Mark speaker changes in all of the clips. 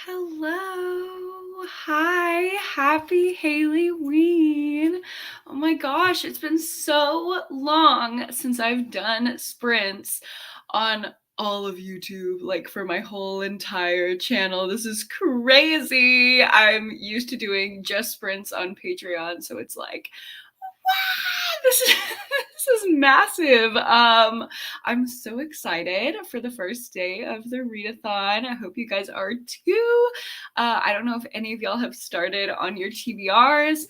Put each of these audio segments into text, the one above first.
Speaker 1: Hello. Hi. Happy haileyween. Oh my gosh, it's been so long since I've done sprints on all of YouTube, like for my whole entire channel. This is crazy. I'm used to doing just sprints on Patreon, so it's like, wow, this is this is massive. I'm so excited for the first day of the readathon. I hope you guys are too. I don't know if any of y'all have started on your TBRs.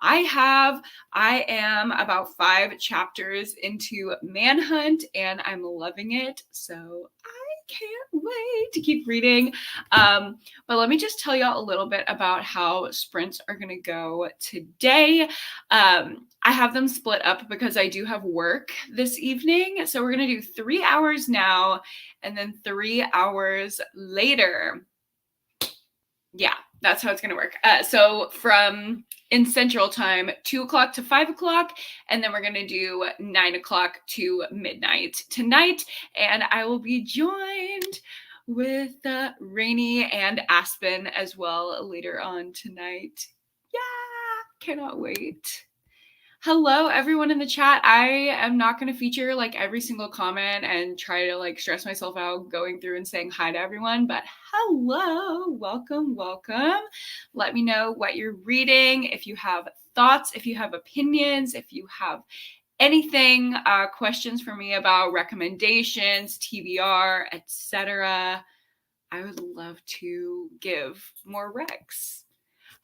Speaker 1: I have. I am about 5 chapters into Manhunt and I'm loving it. So I can't wait to keep reading. But let me just tell y'all a little bit about how sprints are going to go today. I have them split up because I do have work this evening. So we're going to do 3 hours now and then 3 hours later. Yeah, that's how it's going to work. So from in Central Time, 2 o'clock to 5 o'clock, and then we're going to do 9 o'clock to midnight tonight. And I will be joined with Rainy and Aspen as well later on tonight. Yeah, cannot wait. Hello, everyone in the chat. I am not going to feature like every single comment and try to like stress myself out going through and saying hi to everyone, but hello, welcome, welcome. Let me know what you're reading, if you have thoughts, if you have opinions, if you have anything, questions for me about recommendations, TBR, etc. I would love to give more recs.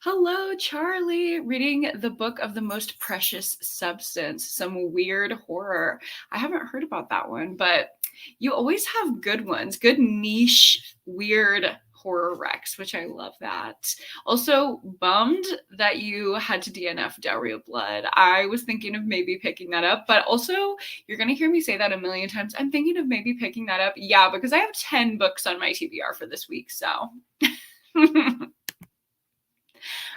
Speaker 1: Hello, Charlie. Reading the book of the most precious substance, some weird horror. I haven't heard about that one, but you always have good ones, good niche, weird horror recs, which I love that. Also, bummed that you had to DNF Dowry of Blood. I was thinking of maybe picking that up, but also you're going to hear me say that a million times. I'm thinking of maybe picking that up. Yeah, because I have 10 books on my TBR for this week, so.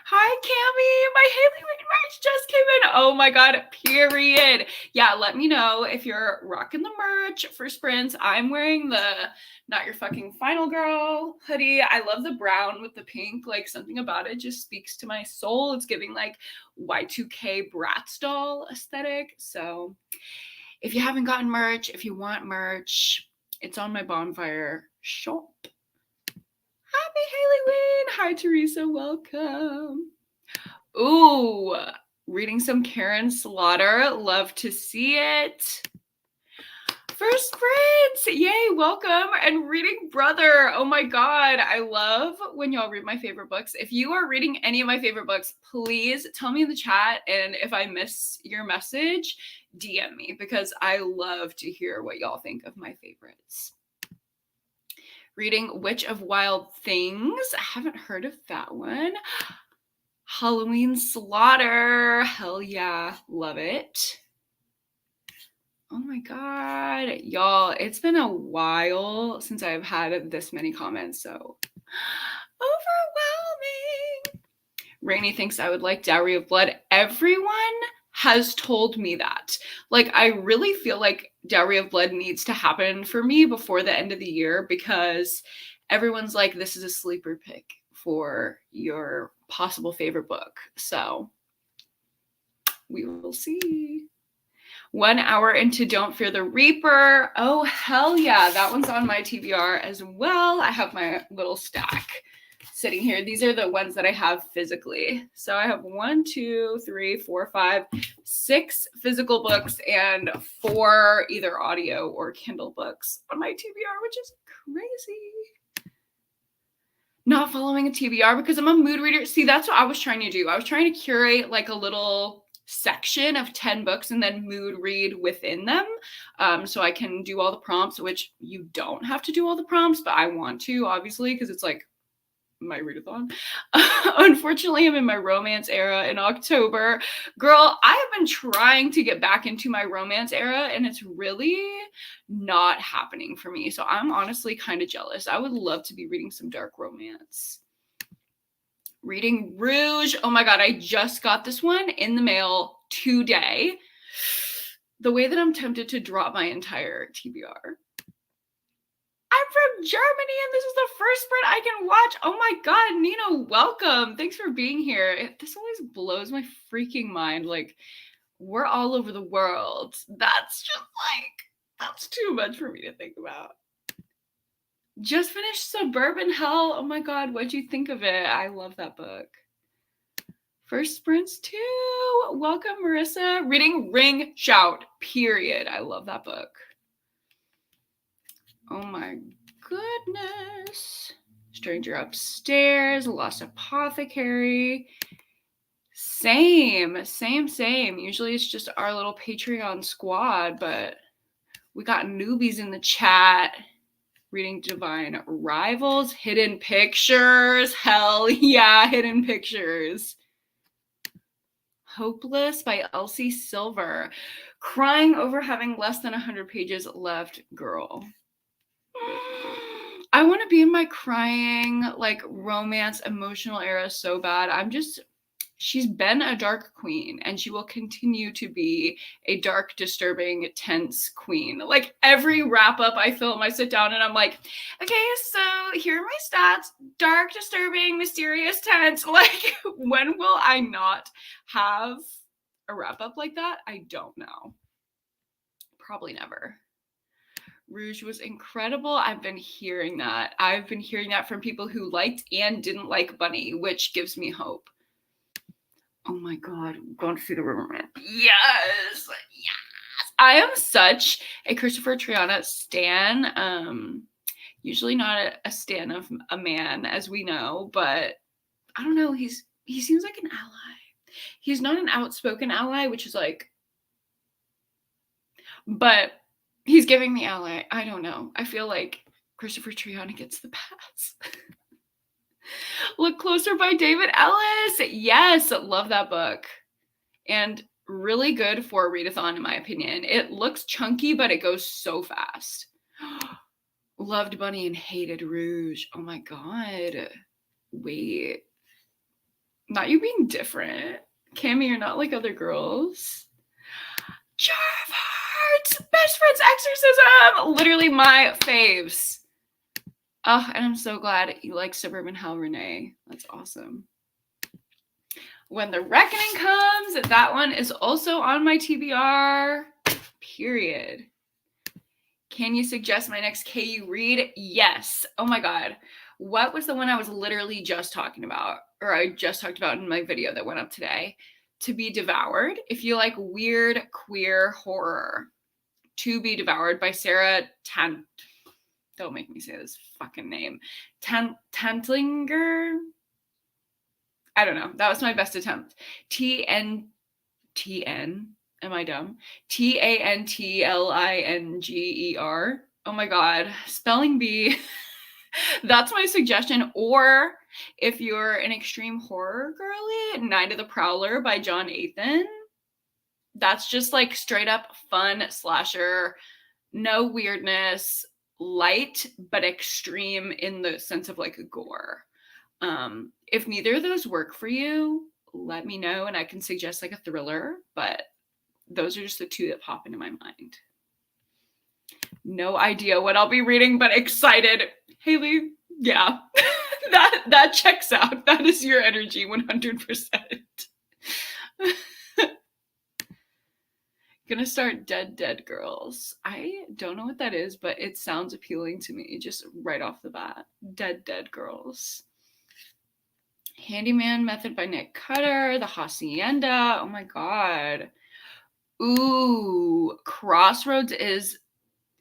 Speaker 1: Hi, Cami. My haileyween merch just came in. Oh my god, period. Yeah, let me know if you're rocking the merch for sprints. I'm wearing the Not Your Fucking Final Girl hoodie. I love the brown with the pink. Like, something about it just speaks to my soul. It's giving like Y2K Bratz doll aesthetic. So if you haven't gotten merch, if you want merch, it's on my bonfire shop. Happy haileyween. Hi, Teresa. Welcome. Ooh, reading some Karen Slaughter. Love to see it. First sprints. Yay, welcome. And reading Brother. Oh my god, I love when y'all read my favorite books. If you are reading any of my favorite books, please tell me in the chat. And if I miss your message, DM me because I love to hear what y'all think of my favorites. Reading Witch of Wild Things. I haven't heard of that one. Halloween Slaughter. Hell yeah. Love it. Oh my god. Y'all, it's been a while since I've had this many comments, so overwhelming. Rainy thinks I would like Dowry of Blood. Everyone has told me that. Like, I really feel like Dowry of Blood needs to happen for me before the end of the year because everyone's like, this is a sleeper pick for your possible favorite book. So we will see. 1 hour into Don't Fear the Reaper. Oh, hell yeah. That one's on my TBR as well. I have my little stack sitting here. These are the ones that I have physically. So I have 1, 2, 3, 4, 5, 6 physical books and 4 either audio or Kindle books on my TBR, which is crazy. Not following a TBR because I'm a mood reader. See, that's what I was trying to do. I was trying to curate like a little section of 10 books and then mood read within them. So I can do all the prompts, which you don't have to do all the prompts, but I want to, obviously, because it's like my readathon. Unfortunately, I'm in my romance era in October. Girl, I have been trying to get back into my romance era and it's really not happening for me. So I'm honestly kind of jealous. I would love to be reading some dark romance. Reading Rouge. Oh my god, I just got this one in the mail today. The way that I'm tempted to drop my entire TBR. I'm from Germany and this is the first sprint I can watch. Oh my God, Nina, welcome. Thanks for being here. This always blows my freaking mind. Like, we're all over the world. That's just like, that's too much for me to think about. Just finished Suburban Hell. Oh my God, what'd you think of it? I love that book. First sprints too. Welcome, Marissa. Reading Ring Shout, period. I love that book. Oh my goodness. Stranger Upstairs, Lost Apothecary. Same. Usually it's just our little Patreon squad, but we got newbies in the chat. Reading Divine Rivals, Hidden Pictures. Hell yeah, Hidden Pictures. Hopeless by Elsie Silver. Crying over having less than 100 pages left, girl. I want to be in my crying, like, romance, emotional era so bad. She's been a dark queen and she will continue to be a dark, disturbing, tense queen. Like, every wrap up I film, I sit down and I'm like, okay, so here are my stats: dark, disturbing, mysterious, tense. Like, when will I not have a wrap up like that? I don't know. Probably never. Rouge was incredible. I've been hearing that. I've been hearing that from people who liked and didn't like Bunny, which gives me hope. Oh my God, I'm going to see the Riverman. Yes. I am such a Christopher Triana stan. Usually not a stan of a man, as we know, but I don't know. He seems like an ally. He's not an outspoken ally, which is like, but he's giving me ally. I don't know. I feel like Christopher Triana gets the pass. Look Closer by David Ellis. Yes, love that book. And really good for a readathon, in my opinion. It looks chunky, but it goes so fast. Loved Bunny and hated Rouge. Oh my God. Wait. Not you being different. Cammy, you're not like other girls. Jar of Hearts! Best Friend's Exorcism! Literally my faves. Oh, and I'm so glad you like Suburban Hell, Renee. That's awesome. When the Reckoning Comes, that one is also on my TBR, period. Can you suggest my next KU read? Yes. Oh my God. What was the one I was literally just talking about, or I just talked about in my video that went up today? To Be Devoured. If you like weird queer horror. To Be Devoured by Sarah Don't make me say this fucking name. Tantlinger? I don't know. That was my best attempt. T-N. Am I dumb? Tantlinger. Oh my God. Spelling bee. That's my suggestion. Or if you're an extreme horror girly, Night of the Prowler by John Athan. That's just like straight up fun slasher. No weirdness. Light, but extreme in the sense of like gore. If neither of those work for you, let me know and I can suggest like a thriller, but those are just the two that pop into my mind. No idea what I'll be reading, but excited. Haley, yeah, that checks out. That is your energy 100%. Gonna start Dead Girls. I don't know what that is, but it sounds appealing to me just right off the bat. Dead Girls. Handyman Method by Nick Cutter. The Hacienda. Oh my God. Ooh, Crossroads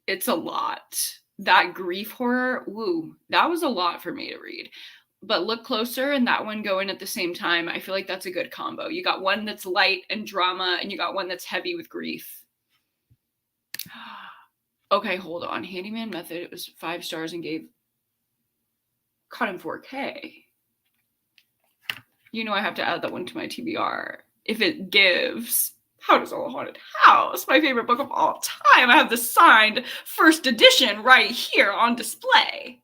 Speaker 1: it's a lot. That grief horror, ooh, that was a lot for me to read. But Look Closer and that one go in at the same time. I feel like that's a good combo. You got one that's light and drama, and you got one that's heavy with grief. Okay, hold on. Handyman Method, it was 5 stars and caught in 4K. You know I have to add that one to my TBR. If it gives. How Does a Haunted House? My favorite book of all time. I have the signed first edition right here on display.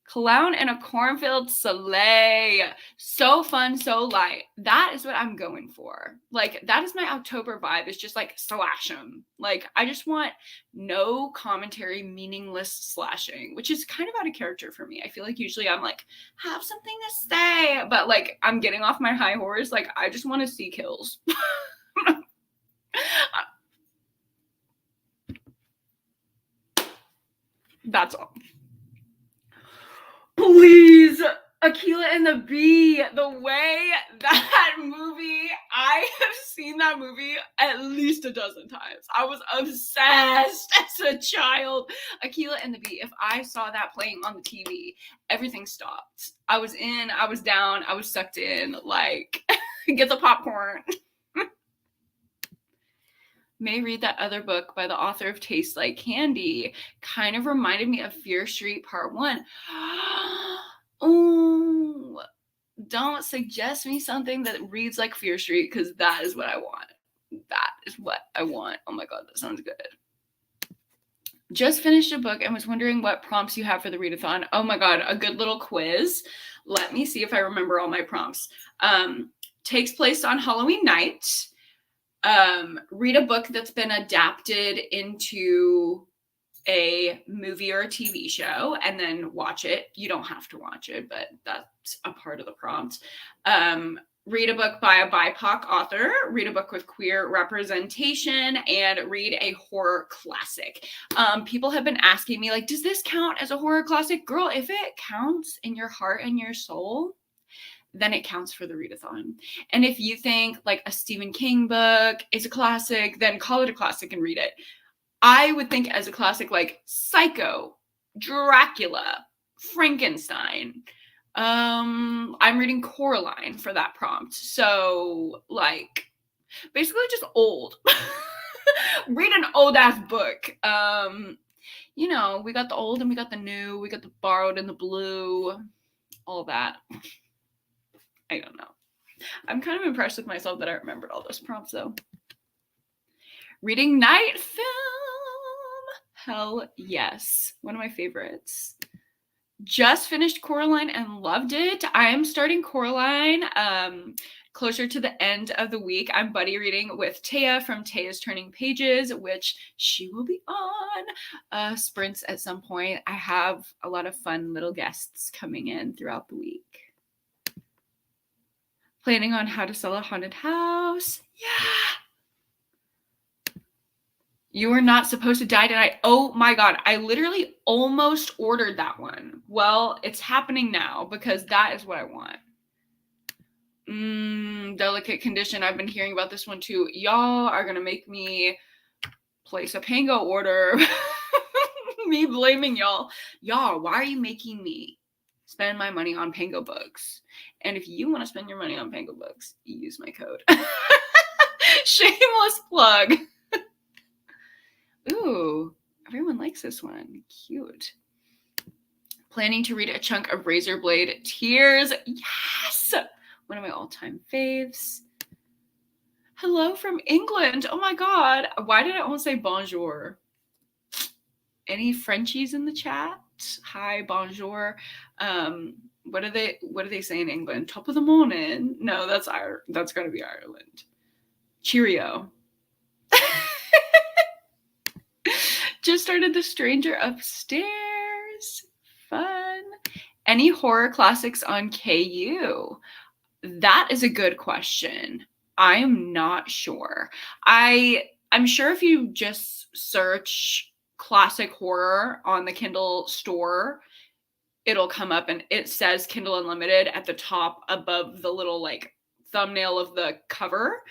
Speaker 1: Clown in a cornfield, slay. So fun, so light. That is what I'm going for. Like, that is my October vibe. It's just like slash them. Like, I just want no commentary, meaningless slashing, which is kind of out of character for me. I feel like usually I'm like, have something to say, but like I'm getting off my high horse. Like, I just want to see kills. That's all. Please, Akilah and the Bee, the way that movie, I have seen that movie at least a dozen times. I was obsessed as a child. Akilah and the Bee, if I saw that playing on the TV, everything stopped. I was in, I was down, I was sucked in, like, get the popcorn. May read that other book by the author of Tastes Like Candy. Kind of reminded me of Fear Street Part 1. Oh, don't suggest me something that reads like Fear Street, because that is what I want. That is what I want. Oh my God, that sounds good. Just finished a book and was wondering what prompts you have for the readathon. Oh my God, a good little quiz. Let me see if I remember all my prompts. Takes place on Halloween night. Read a book that's been adapted into a movie or a TV show and then watch it. You don't have to watch it, but that's a part of the prompt. Read a book by a BIPOC author, read a book with queer representation, and read a horror classic. People have been asking me, like, does this count as a horror classic? Girl, if it counts in your heart and your soul, then it counts for the readathon. And if you think like a Stephen King book is a classic, then call it a classic and read it. I would think as a classic like Psycho, Dracula, Frankenstein. I'm reading Coraline for that prompt. So like basically just old. Read an old ass book. You know, we got the old and we got the new, we got the borrowed and the blue, all that. I don't know. I'm kind of impressed with myself that I remembered all those prompts though. Reading Night Film. Hell yes. One of my favorites. Just finished Coraline and loved it. I am starting Coraline closer to the end of the week. I'm buddy reading with Taya from Taya's Turning Pages, which she will be on sprints at some point. I have a lot of fun little guests coming in throughout the week. Planning on how to sell a haunted house. Yeah. You were not supposed to die tonight. Oh my God. I literally almost ordered that one. Well, it's happening now because that is what I want. Delicate condition. I've been hearing about this one too. Y'all are going to make me place a Pango order. Me blaming y'all. Y'all, why are you making me spend my money on Pango books? And if you want to spend your money on Pango books, use my code. Shameless plug. Ooh, everyone likes this one. Cute. Planning to read a chunk of Razorblade Tears. Yes! One of my all-time faves. Hello from England. Oh my God. Why did I almost say bonjour? Any Frenchies in the chat? Hi, bonjour. What do they say in England? Top of the morning? No, that's gotta be Ireland. Cheerio. Just started The Stranger Upstairs. Fun. Any horror classics on KU? That is a good question. I am not sure. I'm sure if you just search classic horror on the Kindle store, it'll come up and it says Kindle Unlimited at the top above the little like thumbnail of the cover,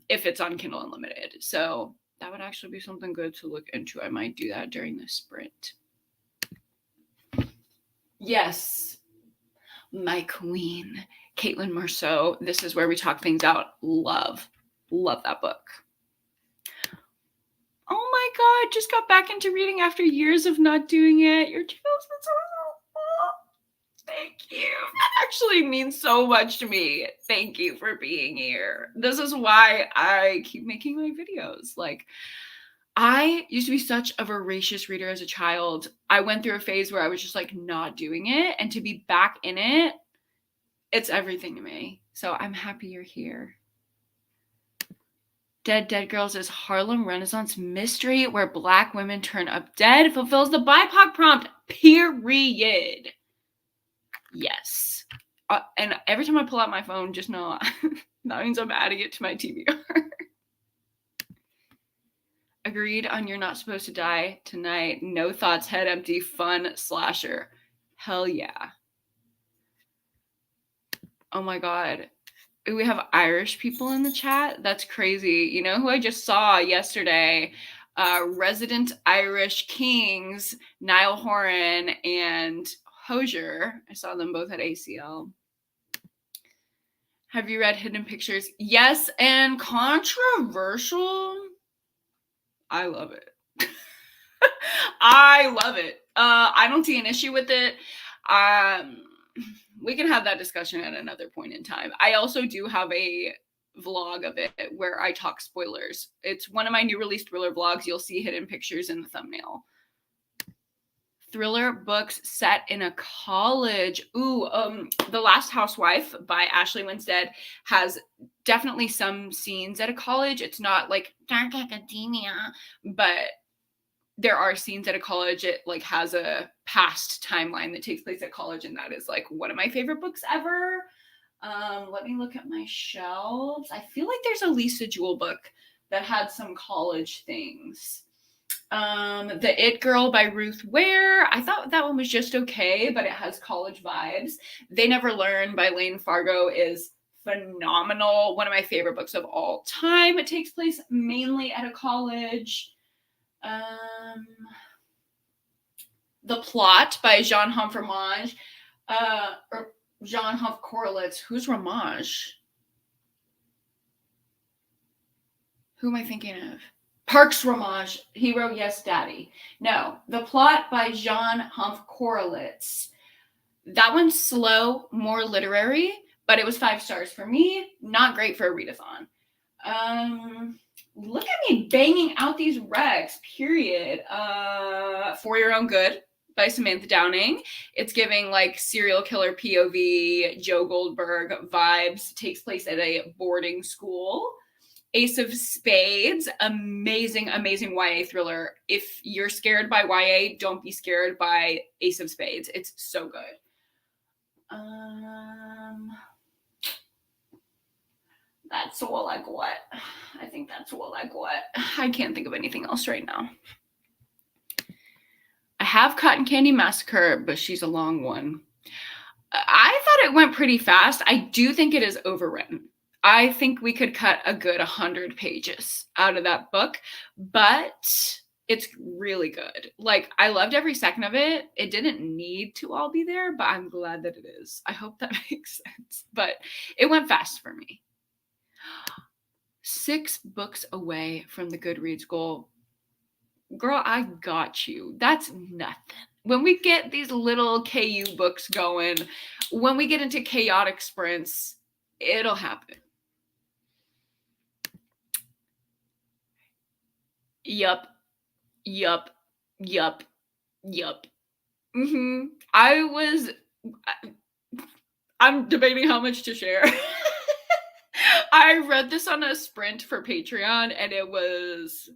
Speaker 1: if it's on Kindle Unlimited. So that would actually be something good to look into. I might do that during the sprint. Yes, my queen, Caitlin Marceau. This is where we talk things out. Love that book. Oh my God, just got back into reading after years of not doing it. Your channel's been so helpful. Thank you. That actually means so much to me. Thank you for being here. This is why I keep making my videos. Like, I used to be such a voracious reader as a child. I went through a phase where I was just like not doing it, and to be back in it, it's everything to me. So I'm happy you're here. Dead Girls is Harlem Renaissance mystery where Black women turn up dead, fulfills the BIPOC prompt, period. Yes. And every time I pull out my phone, just know that means I'm adding it to my TBR. Agreed on You're Not Supposed to Die Tonight. No thoughts, head empty, fun slasher. Hell yeah. Oh my God. We have Irish people in the chat. That's crazy. You know who I just saw yesterday? Resident Irish Kings, Niall Horan and Hosier. I saw them both at ACL. Have you read Hidden Pictures? Yes, and controversial. I love it. I love it. I don't see an issue with it. We can have that discussion at another point in time. I also do have a vlog of it where I talk spoilers. It's one of my new released thriller vlogs. You'll see Hidden Pictures in the thumbnail. Thriller books set in a college. Ooh, The Last Housewife by Ashley Winstead has definitely some scenes at a college. It's not like dark academia, but there are scenes at a college. It like has a past timeline that takes place at college, and that is like one of my favorite books ever. Let me look at my shelves. I feel like there's a Lisa Jewell book that had some college things. The It Girl by Ruth Ware. I thought that one was just okay, but it has college vibes. They Never Learn by Lane Fargo is phenomenal. One of my favorite books of all time. It takes place mainly at a college. The Plot by Jean-Humph Ramage. Or Jean-Humph Corlitz. Who's Ramage? Who am I thinking of? Parks Ramage. He wrote Yes, Daddy. No, The Plot by Jean-Humph Corlitz. That one's slow, more literary, but it was 5 stars for me. Not great for a readathon. Look at me banging out these recs, period. For Your Own Good by Samantha Downing. It's giving like serial killer POV, Joe Goldberg vibes. Takes place at a boarding school. Ace of Spades, amazing, amazing YA thriller. If you're scared by YA, don't be scared by Ace of Spades. It's so good. That's all I got. I think that's all I got. I can't think of anything else right now. I have Cotton Candy Massacre, but she's a long one. I thought it went pretty fast. I do think it is overwritten. I think we could cut a good 100 pages out of that book, but it's really good. Like, I loved every second of it. It didn't need to all be there, but I'm glad that it is. I hope that makes sense. But it went fast for me. 6 books away from the Goodreads goal. Girl, I got you. That's nothing. When we get these little KU books going, when we get into chaotic sprints, it'll happen. Yup. I'm debating how much to share. I read this on a sprint for Patreon, and it was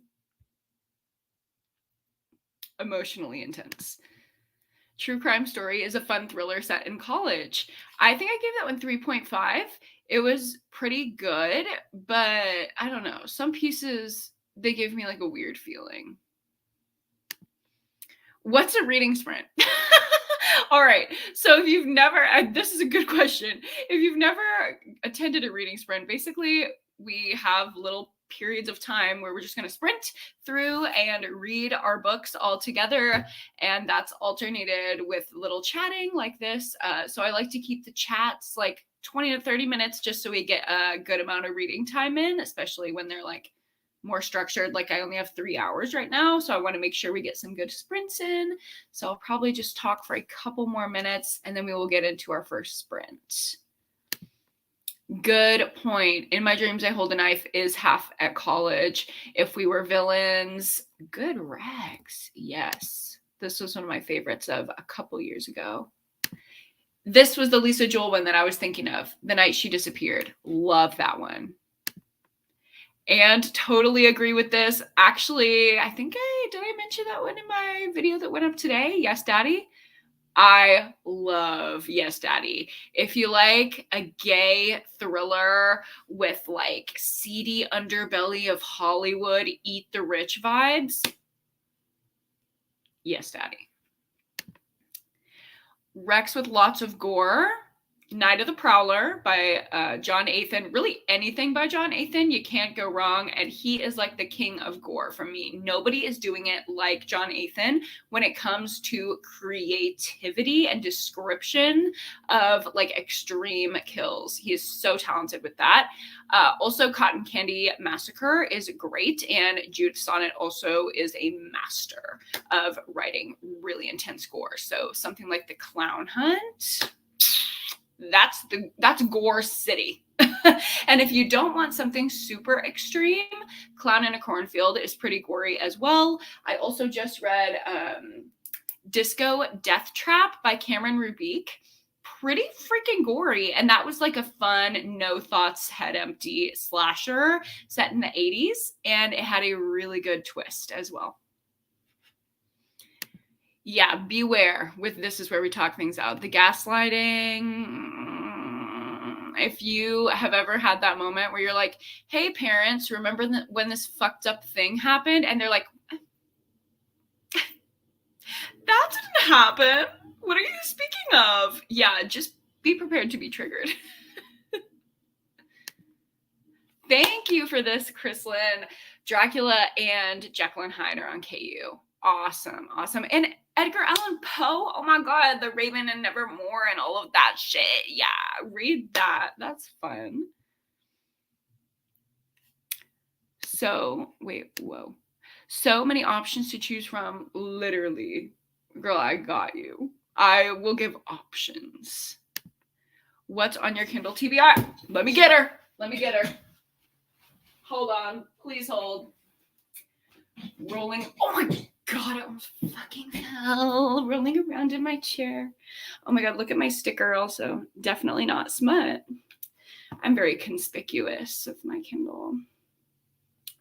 Speaker 1: emotionally intense. True Crime Story is a fun thriller set in college. I think I gave that one 3.5. It was pretty good, but I don't know. Some pieces, they give me like a weird feeling. What's a reading sprint? All right. So if you've never, this is a good question. If you've never attended a reading sprint, basically we have little periods of time where we're just going to sprint through and read our books all together, and that's alternated with little chatting like this. So I like to keep the chats like 20 to 30 minutes just so we get a good amount of reading time in, especially when they're like more structured. Like I only have 3 hours right now, so I want to make sure we get some good sprints in. So I'll probably just talk for a couple more minutes and then we will get into our first sprint. Good point. In my dreams, I hold a knife is half at college. If we were villains, good Rex. Yes. This was one of my favorites of a couple years ago. This was the Lisa Joel one that I was thinking of. The Night She Disappeared. Love that one. And totally agree with this. Actually, I think did I mention that one in my video that went up today? Yes, Daddy. I love Yes, Daddy. If you like a gay thriller with like seedy underbelly of Hollywood, eat the rich vibes, Yes, Daddy. Rex with lots of gore. Night of the Prowler by John Athan. Really anything by John Athan, you can't go wrong. And he is like the king of gore for me. Nobody is doing it like John Athan when it comes to creativity and description of like extreme kills. He is so talented with that. Also, Cotton Candy Massacre is great. And Judith Sonnet also is a master of writing really intense gore. So something like The Clown Hunt, that's gore city. And if you don't want something super extreme, Clown in a Cornfield is pretty gory as well. I also just read Disco Death Trap by Cameron Rubik. Pretty freaking gory. And that was like a fun, no thoughts, head empty slasher set in the 80s. And it had a really good twist as well. Yeah, beware with This Is Where We Talk Things Out. The gaslighting. If you have ever had that moment where you're like, hey, parents, remember when this fucked up thing happened? And they're like, that didn't happen. What are you speaking of? Yeah, just be prepared to be triggered. Thank you for this, Chrislyn. Dracula and Jekyll and Hyde are on KU. Awesome, awesome. And Edgar Allan Poe, oh my God, The Raven and Nevermore and all of that shit. Yeah, read that. That's fun. So, wait, whoa. So many options to choose from. Literally, girl, I got you. I will give options. What's on your Kindle TBR? Let me get her. Let me get her. Hold on. Please hold. Rolling. Oh my God, I almost fucking fell. Rolling around in my chair. Oh my God, look at my sticker also. Definitely not smut. I'm very conspicuous with my Kindle.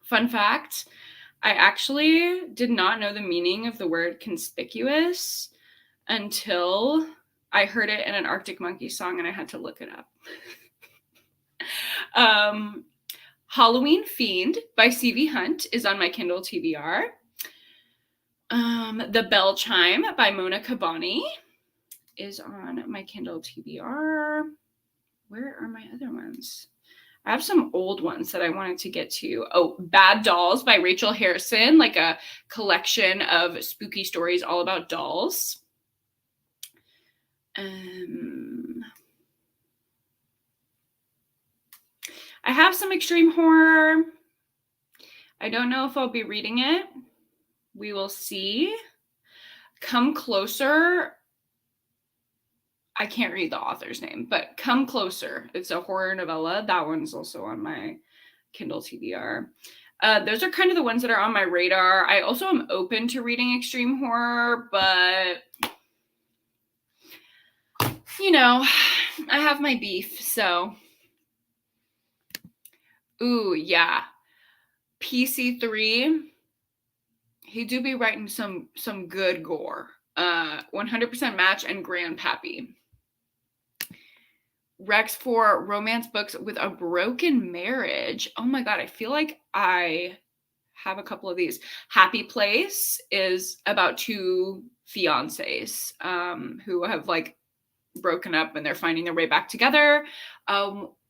Speaker 1: Fun fact, I actually did not know the meaning of the word conspicuous until I heard it in an Arctic Monkeys song and I had to look it up. Halloween Fiend by C.V. Hunt is on my Kindle TBR. The Bell Chime by Mona Kabani is on my Kindle TBR. Where are my other ones? I have some old ones that I wanted to get to. Oh, Bad Dolls by Rachel Harrison, like a collection of spooky stories all about dolls. I have some extreme horror. I don't know if I'll be reading it. We will see. Come Closer. I can't read the author's name, but Come Closer. It's a horror novella. That one's also on my Kindle TBR. Those are kind of the ones that are on my radar. I also am open to reading extreme horror, but you know, I have my beef, so. Ooh, yeah. PC3. He do be writing some good gore. 100% Match and Grandpappy. Rex for romance books with a broken marriage. Oh my God, I feel like I have a couple of these. Happy Place is about two fiancés who have like broken up and they're finding their way back together.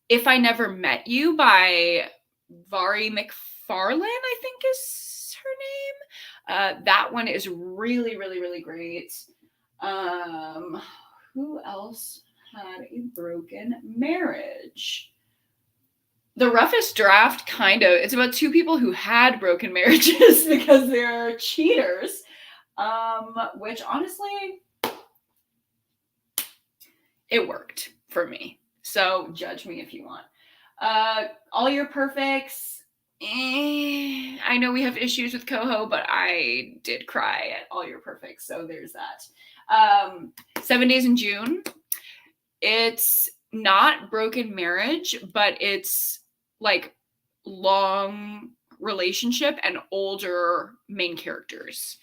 Speaker 1: If I Never Met You by Vari McFarlane, I think is her name. That one is really, really, really great. Who else had a broken marriage? The Roughest Draft, kind of. It's about two people who had broken marriages because they're cheaters. Which honestly, it worked for me. So judge me if you want. All Your Perfects. I know we have issues with Coho, but I did cry at All Your Perfects, so there's that. 7 Days in June. It's not broken marriage, but it's like long relationship and older main characters.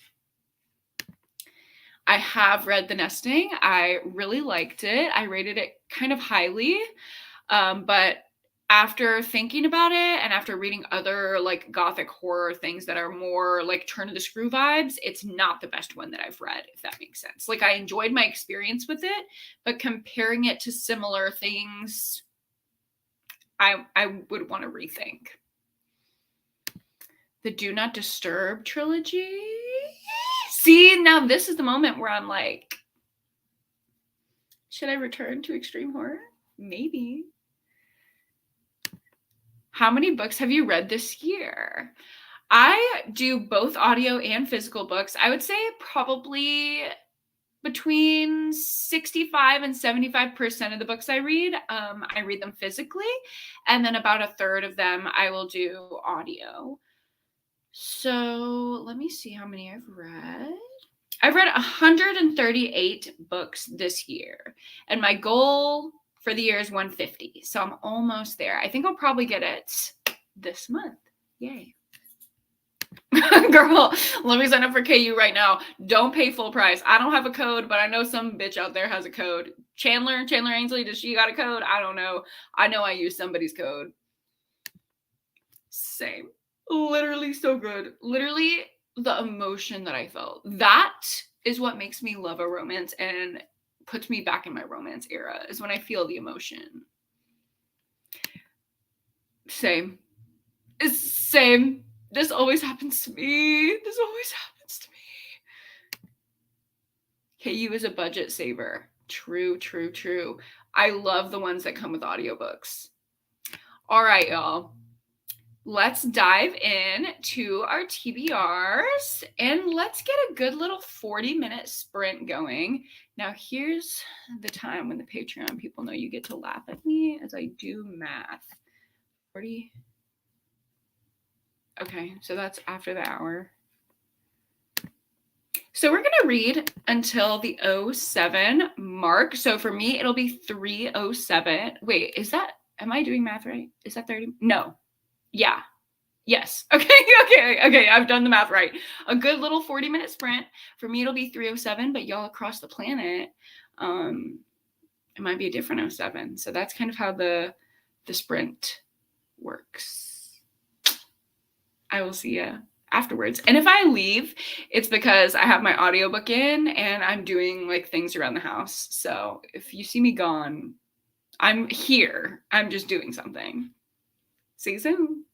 Speaker 1: I have read The Nesting. I really liked it. I rated it kind of highly. But after thinking about it and after reading other like gothic horror things that are more like turn of the screw vibes, it's not the best one that I've read, if that makes sense. Like I enjoyed my experience with it, but comparing it to similar things, I would want to rethink. The Do Not Disturb trilogy. See, now this is the moment where I'm like, should I return to extreme horror? Maybe. How many books have you read this year? I do both audio and physical books. I would say probably between 65 and 75% of the books I read them physically, and then about a third of them I will do audio. So let me see how many I've read. I've read 138 books this year, and my goal for the year is 150. So I'm almost there. I think I'll probably get it this month. Yay. Girl, let me sign up for KU right now. Don't pay full price. I don't have a code, but I know some bitch out there has a code. Chandler Ainsley, does she got a code? I don't know. I know I use somebody's code. Same. Literally so good. Literally the emotion that I felt. That is what makes me love a romance and puts me back in my romance era, is when I feel the emotion. Same. It's same. This always happens to me. This always happens to me. KU is a budget saver. True, true, true. I love the ones that come with audiobooks. All right, y'all. Let's dive in to our TBRs and let's get a good little 40-minute sprint going. Now, here's the time when the Patreon people know you get to laugh at me as I do math. 40. Okay, so that's after the hour. So we're going to read until the 07 mark. So for me, it'll be 3:07. Wait, am I doing math right? Is that 30? No. Yeah. Yes. Okay. I've done the math right. A good little 40-minute sprint. For me, it'll be 3:07, but y'all across the planet, it might be a different 07. So that's kind of how the sprint works. I will see you afterwards. And if I leave, it's because I have my audiobook in and I'm doing like things around the house. So if you see me gone, I'm here. I'm just doing something. See you soon.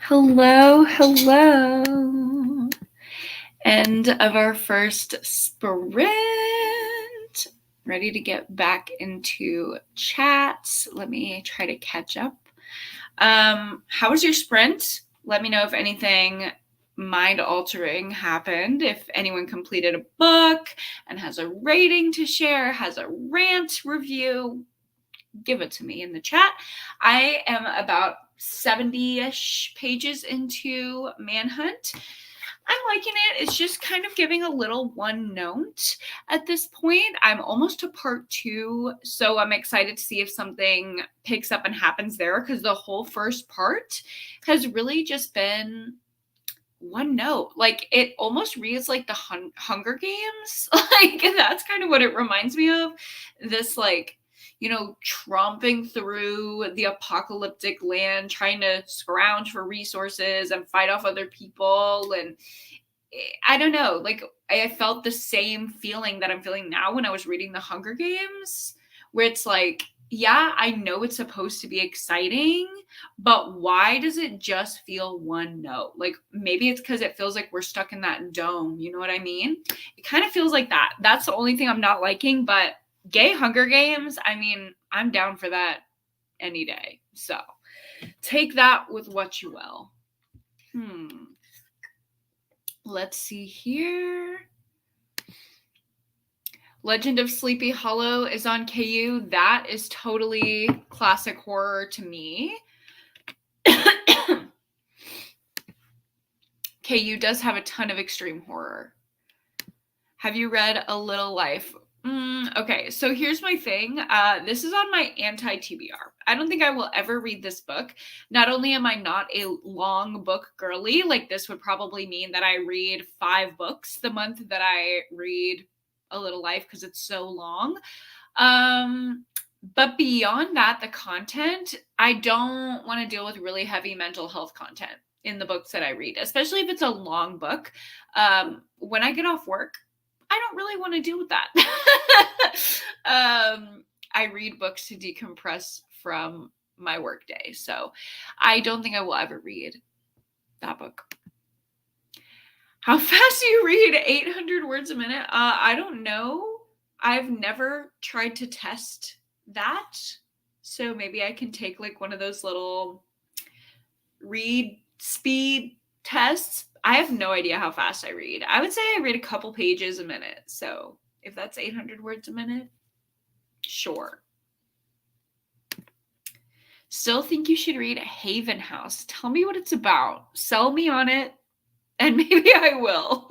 Speaker 1: Hello. End of our first sprint. Ready to get back into chats. Let me try to catch up. How was your sprint? Let me know if anything mind-altering happened, if anyone completed a book and has a rating to share, has a rant review, give it to me in the chat. I am about 70-ish pages into Manhunt. I'm liking it. It's just kind of giving a little one note at this point. I'm almost to part 2, so I'm excited to see if something picks up and happens there, because the whole first part has really just been one note. Like, it almost reads like the Hunger Games. Like, that's kind of what it reminds me of. This, like, tromping through the apocalyptic land, trying to scrounge for resources and fight off other people. And I don't know, like, I felt the same feeling that I'm feeling now when I was reading the Hunger Games, where it's like, yeah, I know it's supposed to be exciting, but why does it just feel one note? Like, maybe it's because it feels like we're stuck in that dome. You know what I mean? It kind of feels like that. That's the only thing I'm not liking, but gay Hunger Games, I mean, I'm down for that any day. So take that with what you will. Let's see here. Legend of Sleepy Hollow is on KU. That is totally classic horror to me. KU does have a ton of extreme horror. Have you read A Little Life? Okay, so here's my thing. This is on my anti-TBR. I don't think I will ever read this book. Not only am I not a long book girly, like this would probably mean that I read 5 books the month that I read A Little Life, because it's so long. But beyond that, the content, I don't want to deal with really heavy mental health content in the books that I read, especially if it's a long book. When I get off work, I don't really want to deal with that. I read books to decompress from my work day. So I don't think I will ever read that book. How fast do you read 800 words a minute? I don't know. I've never tried to test that. So maybe I can take like one of those little read speed tests. I have no idea how fast I read. I would say I read a couple pages a minute. So if that's 800 words a minute, sure. Still think you should read Haven House. Tell me what it's about. Sell me on it, and maybe I will.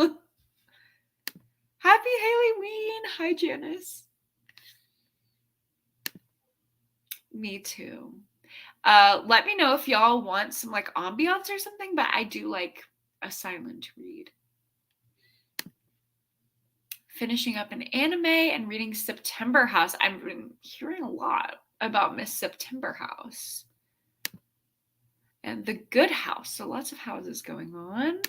Speaker 1: Happy haileyween. Hi, Janice. Me too. Let me know if y'all want some like ambiance or something, but I do like a silent read. Finishing up an anime and reading September House. I've been hearing a lot about Miss September House and The Good House. So lots of houses going on.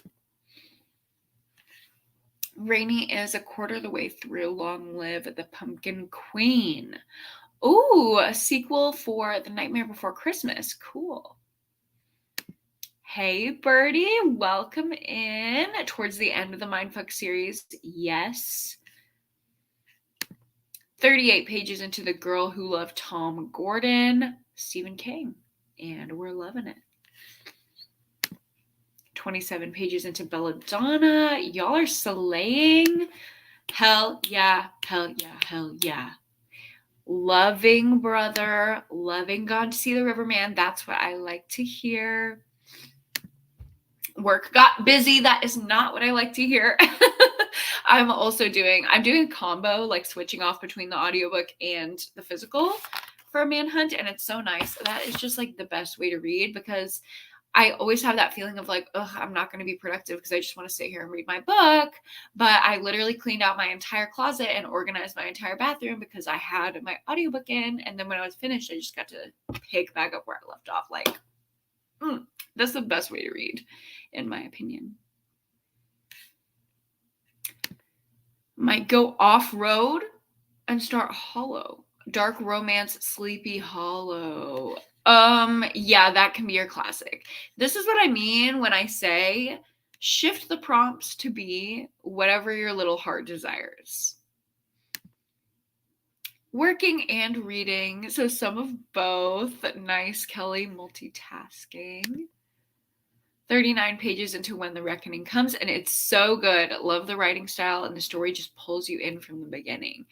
Speaker 1: Rainy is a quarter of the way through. Long live the Pumpkin Queen. Ooh, a sequel for The Nightmare Before Christmas. Cool. Hey, Birdie. Welcome in towards the end of the Mindfuck series. Yes. 38 pages into The Girl Who Loved Tom Gordon. Stephen King. And we're loving it. 27 pages into Belladonna. Y'all are slaying. Hell yeah, hell yeah, hell yeah. Loving Brother, loving Gone to See the Riverman. That's what I like to hear. Work got busy. That is not what I like to hear. I'm doing a combo, like switching off between the audiobook and the physical for Manhunt, and it's so nice. That is just like the best way to read, because I always have that feeling of like, I'm not going to be productive because I just want to sit here and read my book. But I literally cleaned out my entire closet and organized my entire bathroom because I had my audiobook in. And then when I was finished, I just got to pick back up where I left off. Like, that's the best way to read, in my opinion. Might go off-road and start Hollow. Dark romance, Sleepy Hollow. Yeah, that can be your classic. This is what I mean when I say shift the prompts to be whatever your little heart desires. Working and reading, so some of both. Nice, Kelly, multitasking. 39 pages into When the Reckoning Comes, and it's so good. Love the writing style, and the story just pulls you in from the beginning.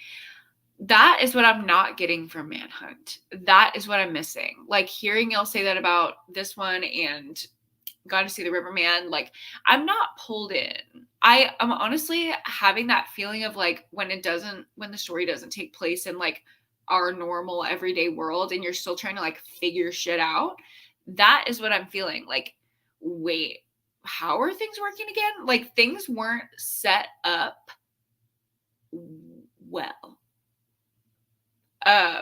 Speaker 1: That is what I'm not getting from Manhunt. That is what I'm missing. Like, hearing y'all say that about this one and Got to See the Riverman, like, I'm not pulled in. I'm honestly having that feeling of like when the story doesn't take place in like our normal everyday world and you're still trying to like figure shit out. That is what I'm feeling. Like, wait, how are things working again? Like, things weren't set up well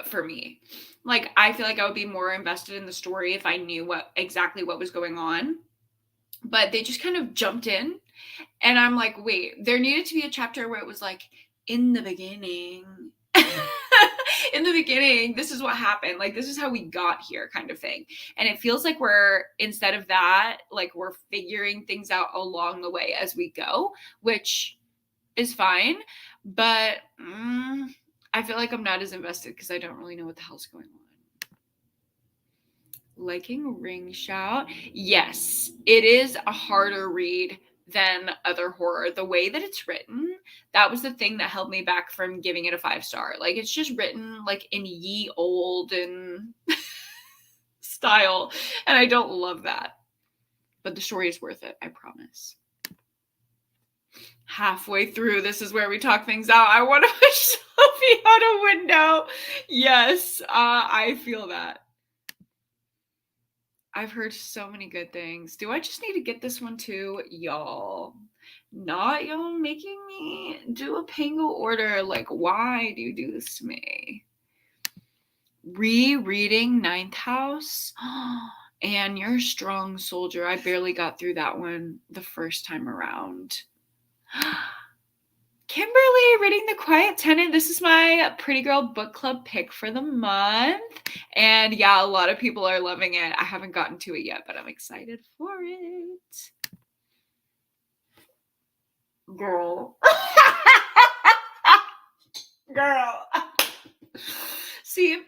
Speaker 1: for me. Like, I feel like I would be more invested in the story if I knew exactly what was going on. But they just kind of jumped in, and I'm like, wait, there needed to be a chapter where it was like, in the beginning, in the beginning, this is what happened. Like, this is how we got here, kind of thing. And it feels like instead of that, like, we're figuring things out along the way as we go, which is fine. But I feel like I'm not as invested because I don't really know what the hell's going on. Liking Ring Shout. Yes, it is a harder read than other horror. The way that it's written, that was the thing that held me back from giving it a 5-star. Like, it's just written like in ye olden style, and I don't love that. But the story is worth it, I promise. Halfway through, this is where we talk things out. I want to push Sophie out a window. Yes, I feel that. I've heard so many good things. Do I just need to get this one too? Y'all. Not y'all making me do a Pango order. Like, why do you do this to me? Rereading Ninth House. And You're a Strong Soldier. I barely got through that one the first time around. Kimberly reading The Quiet Tenant. This is my Pretty Girl Book Club pick for the month. And yeah, a lot of people are loving it. I haven't gotten to it yet, but I'm excited for it. Girl. Girl. See,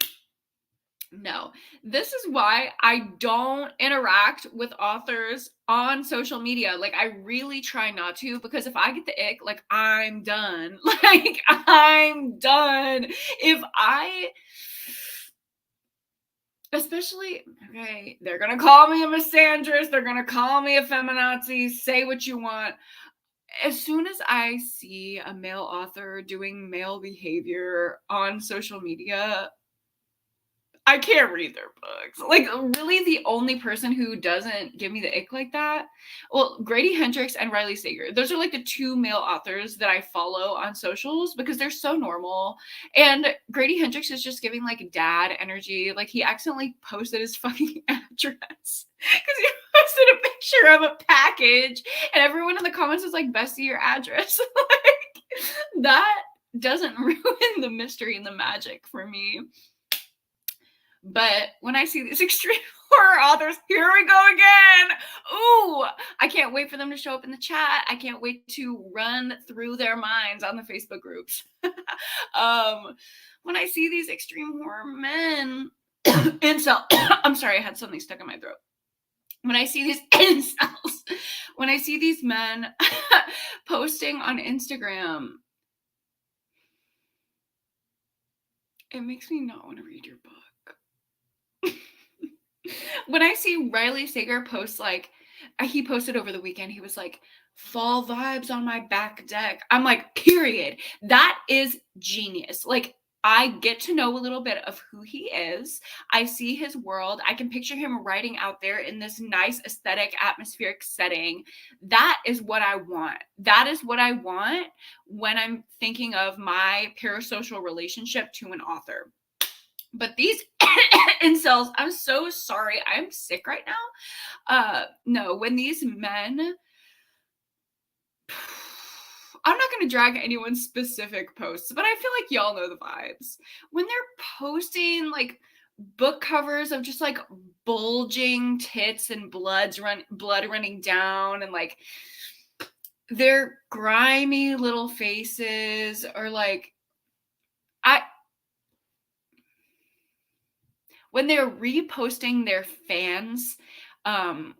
Speaker 1: no, this is why I don't interact with authors on social media. Like, I really try not to, because if I get the ick, like, I'm done. Like, I'm done. Especially, okay, they're going to call me a misandrist. They're going to call me a feminazi. Say what you want. As soon as I see a male author doing male behavior on social media, I can't read their books. Like, really, the only person who doesn't give me the ick like that, well, Grady Hendrix and Riley Sager. Those are like the two male authors that I follow on socials because they're so normal. And Grady Hendrix is just giving like dad energy. Like, he accidentally posted his fucking address because he posted a picture of a package, and everyone in the comments was like, "Bestie, your address." Like, that doesn't ruin the mystery and the magic for me. But when I see these extreme horror authors, here we go again. Ooh, I can't wait for them to show up in the chat. I can't wait to run through their minds on the Facebook groups. When I see these extreme horror men, incel, I'm sorry, I had something stuck in my throat. When I see these incels, when I see these men posting on Instagram, it makes me not want to read your book. When I see Riley Sager post, like, he posted over the weekend, he was like, "Fall vibes on my back deck." I'm like, period. That is genius. Like, I get to know a little bit of who he is. I see his world. I can picture him writing out there in this nice aesthetic, atmospheric setting. That is what I want. That is what I want when I'm thinking of my parasocial relationship to an author. But these incels, I'm so sorry. I'm sick right now. No, when these men, I'm not going to drag anyone's specific posts, but I feel like y'all know the vibes. When they're posting like book covers of just like bulging tits and blood running down, and like their grimy little faces, or like when they're reposting their fans,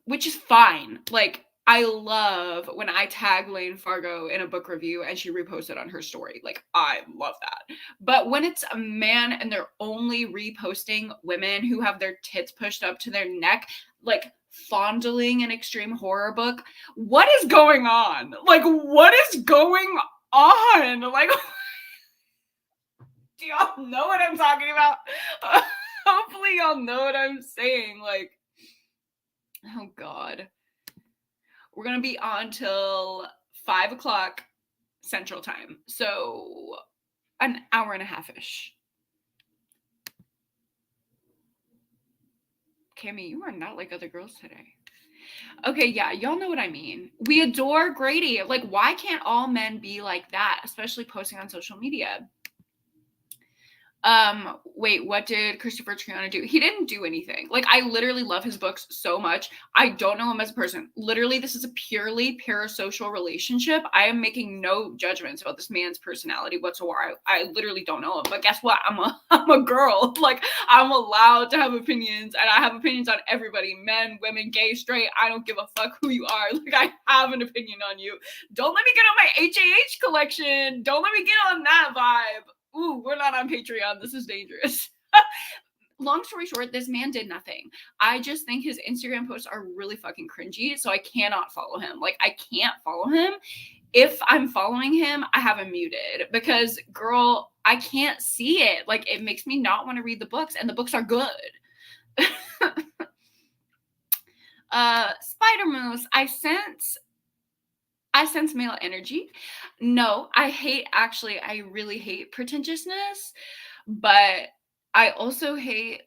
Speaker 1: which is fine. Like, I love when I tag Lane Fargo in a book review and she reposts it on her story. Like, I love that. But when it's a man and they're only reposting women who have their tits pushed up to their neck, like fondling an extreme horror book, what is going on? Like, what is going on? Like, do y'all know what I'm talking about? Hopefully y'all know what I'm saying. Like, oh God. We're going to be on till 5 o'clock Central Time. So an hour and a half-ish. Cami, you are not like other girls today. Okay, yeah, y'all know what I mean. We adore Grady. Like, why can't all men be like that, especially posting on social media? Wait, what did Christopher Triana do? He didn't do anything. Like, I literally love his books so much. I don't know him as a person. Literally, this is a purely parasocial relationship. I am making no judgments about this man's personality whatsoever. I literally don't know him. But guess what? I'm a girl. Like, I'm allowed to have opinions, and I have opinions on everybody. Men, women, gay, straight. I don't give a fuck who you are. Like, I have an opinion on you. Don't let me get on my HAH collection. Don't let me get on that vibe. Ooh, we're not on Patreon. This is dangerous. Long story short, this man did nothing. I just think his Instagram posts are really fucking cringy, so I cannot follow him. Like, I can't follow him. If I'm following him, I have him muted because, girl, I can't see it. Like, it makes me not want to read the books, and the books are good. Spider Moose, I sense male energy. No, I really hate pretentiousness, but I also hate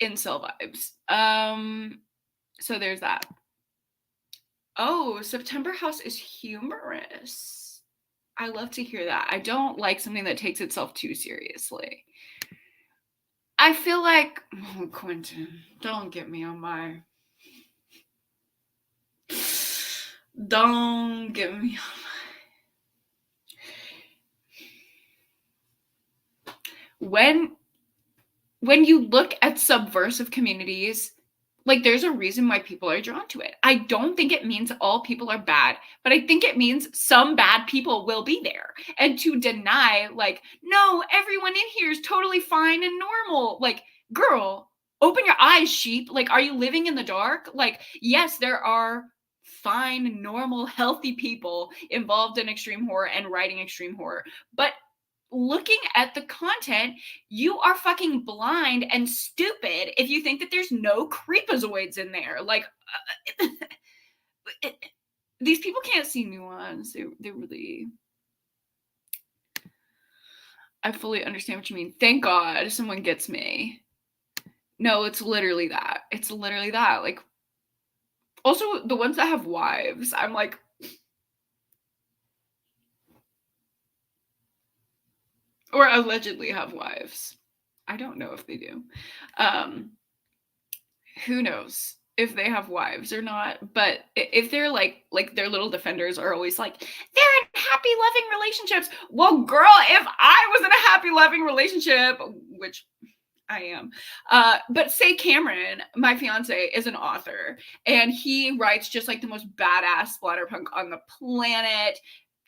Speaker 1: incel vibes. So there's that. Oh, September House is humorous. I love to hear that. I don't like something that takes itself too seriously. I feel like, oh, Quentin, don't get me on my... Don't get me on my... When you look at subversive communities, like, there's a reason why people are drawn to it. I don't think it means all people are bad, but I think it means some bad people will be there. And to deny, like, no, everyone in here is totally fine and normal. Like, girl, open your eyes, sheep. Like, are you living in the dark? Like, yes, there are fine, normal, healthy people involved in extreme horror and writing extreme horror. But looking at the content, you are fucking blind and stupid if you think that there's no creepazoids in there. Like, these people can't see nuance. They really... I fully understand what you mean. Thank God someone gets me. No, it's literally that. It's literally that. Like, also the ones that have wives, I'm like, or allegedly have wives. I don't know if they do. Who knows if they have wives or not? But if they're like their little defenders are always like, they're in happy, loving relationships. Well, girl, if I was in a happy, loving relationship, which I am, but say Cameron, my fiance, is an author, and he writes just like the most badass splatterpunk on the planet,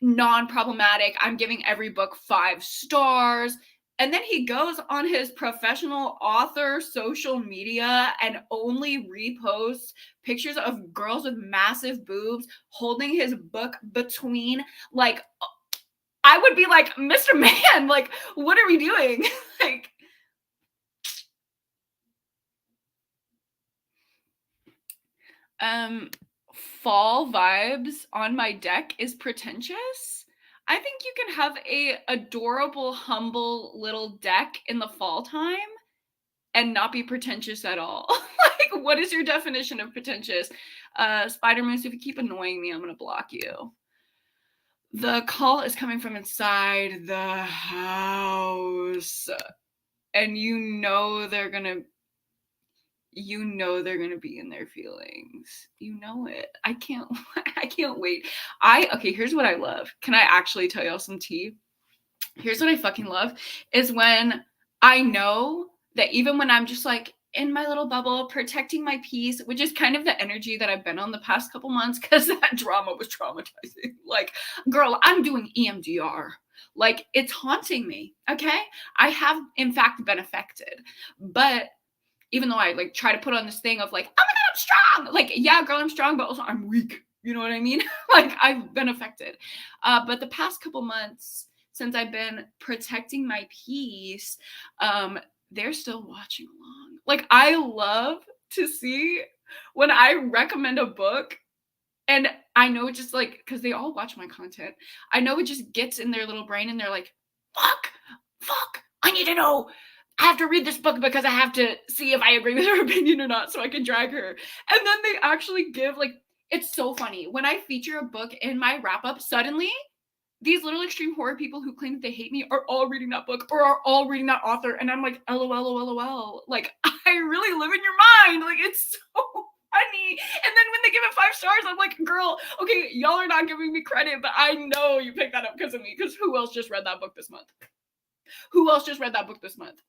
Speaker 1: non-problematic. I'm giving every book 5 stars. And then he goes on his professional author social media and only reposts pictures of girls with massive boobs holding his book between, like, I would be like, Mr. Man, like, what are we doing? Like, fall vibes on my deck is pretentious. I think you can have a adorable, humble little deck in the fall time and not be pretentious at all. Like, what is your definition of pretentious? Spider Moose, if you keep annoying me, I'm gonna block you. the call is coming from inside the house, and you know they're gonna be in their feelings. You know it. I can't wait. Okay, here's what I love. Can I actually tell y'all some tea? Here's what I fucking love is when I know that even when I'm just like in my little bubble, protecting my peace, which is kind of the energy that I've been on the past couple months because that drama was traumatizing. Like, girl, I'm doing EMDR. Like, it's haunting me. Okay. I have, in fact, been affected. But even though I like try to put on this thing of like, oh my God, I'm strong. Like, yeah, girl, I'm strong, but also I'm weak. You know what I mean? Like, I've been affected. But the past couple months, since I've been protecting my peace, they're still watching along. Like, I love to see when I recommend a book, and I know just like, because they all watch my content, I know it just gets in their little brain and they're like, fuck, I need to know. I have to read this book because I have to see if I agree with her opinion or not so I can drag her. And then they actually give, like, it's so funny. When I feature a book in my wrap-up, suddenly these little extreme horror people who claim that they hate me are all reading that book or are all reading that author. And I'm like, LOL. Like, I really live in your mind. Like, it's so funny. And then when they give it 5 stars, I'm like, girl, okay, y'all are not giving me credit, but I know you picked that up because of me. Because who else just read that book this month?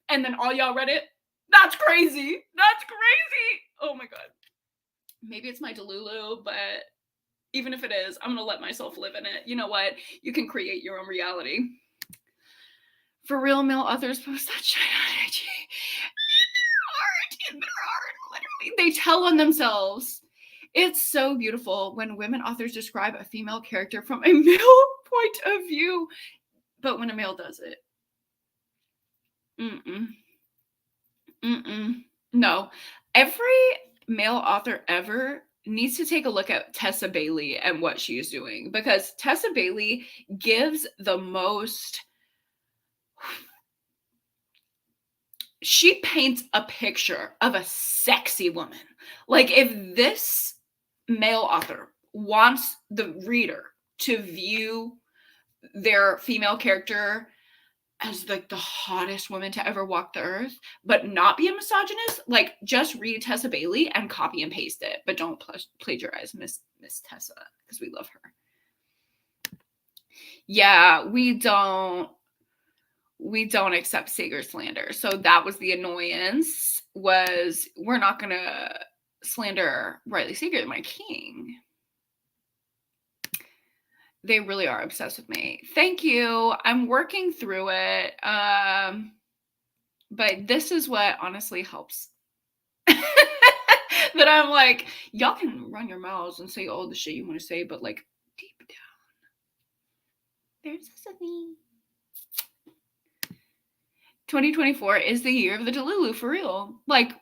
Speaker 1: And then all y'all read it? That's crazy. Oh my God. Maybe it's my Delulu, but even if it is, I'm going to let myself live in it. You know what? You can create your own reality. For real, male authors post that shit on IG. In their art, literally. They tell on themselves. It's so beautiful when women authors describe a female character from a male point of view. But when a male does it, no. Every male author ever needs to take a look at Tessa Bailey and what she is doing, because Tessa Bailey gives the most. She paints a picture of a sexy woman. Like, if this male author wants the reader to view their female character as like the hottest woman to ever walk the earth, but not be a misogynist, like, just read Tessa Bailey and copy and paste it, but don't plagiarize Miss Tessa, because we love her. Yeah, we don't accept Sager slander. So that was the annoyance, was we're not gonna slander Riley Sager, my king. They really are obsessed with me. Thank you. I'm working through it. But this is what honestly helps. That I'm like, y'all can run your mouths and say all the shit you want to say, but like, deep down, there's something. 2024 is the year of the Delulu, for real. Like,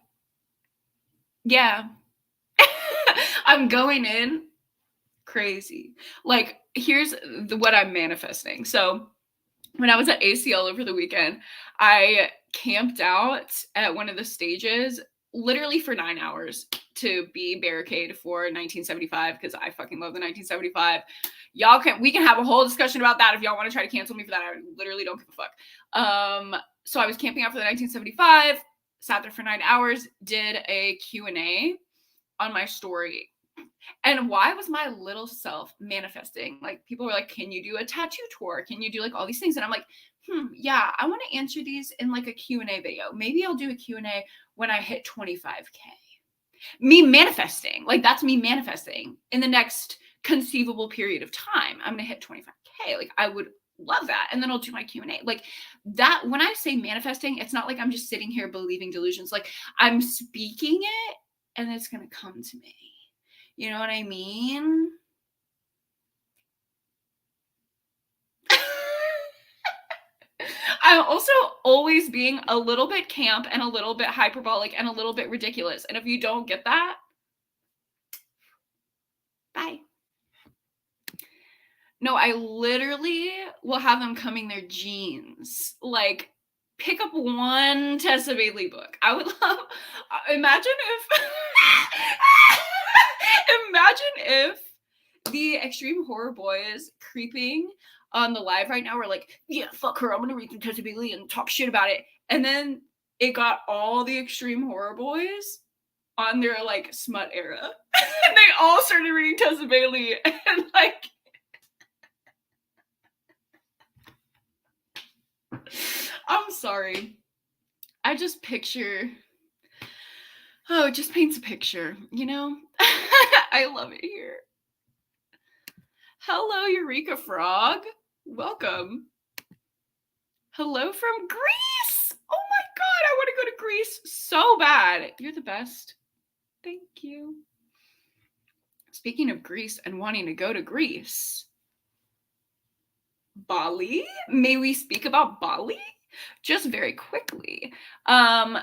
Speaker 1: yeah. I'm going in crazy. Like, here's what I'm manifesting. So when I was at ACL over the weekend, I camped out at one of the stages literally for 9 hours to be barricade for 1975, because I fucking love the 1975. We can have a whole discussion about that if y'all want to try to cancel me for that. I literally don't give a fuck. So I was camping out for the 1975, sat there for 9 hours, did a Q&A on my story. And why was my little self manifesting? Like, people were like, can you do a tattoo tour? Can you do like all these things? And I'm like, yeah, I want to answer these in like a Q&A video. Maybe I'll do a Q&A when I hit 25K. Me manifesting. Like, that's me manifesting in the next conceivable period of time. I'm going to hit 25K. Like, I would love that. And then I'll do my Q&A. Like, that, when I say manifesting, it's not like I'm just sitting here believing delusions. Like, I'm speaking it and it's going to come to me. You know what I mean? I'm also always being a little bit camp and a little bit hyperbolic and a little bit ridiculous. And if you don't get that, bye. No, I literally will have them coming their jeans. Like, pick up one Tessa Bailey book. I would love, imagine if the Extreme Horror Boys creeping on the live right now were like, yeah, fuck her, I'm gonna read through Tessa Bailey and talk shit about it. And then it got all the Extreme Horror Boys on their like smut era. And they all started reading Tessa Bailey and like I'm sorry. I just picture it just paints a picture, you know? I love it here. Hello, Eureka Frog. Welcome. Hello from Greece. Oh my God, I want to go to Greece so bad. You're the best. Thank you. Speaking of Greece and wanting to go to Greece, Bali? May we speak about Bali? Just very quickly.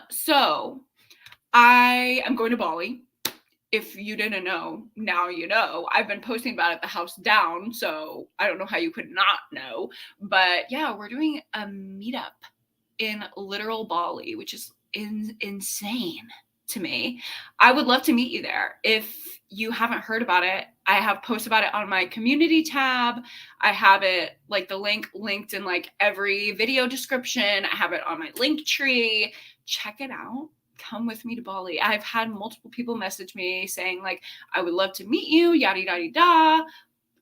Speaker 1: So I am going to Bali. If you didn't know, now you know. I've been posting about it the house down, so I don't know how you could not know. But yeah, we're doing a meetup in literal Bali, which is insane to me. I would love to meet you there. If you haven't heard about it, I have posts about it on my community tab. I have it, like the link linked in like every video description. I have it on my link tree. Check it out. Come with me to Bali. I've had multiple people message me saying like, I would love to meet you, yada, yada, yada.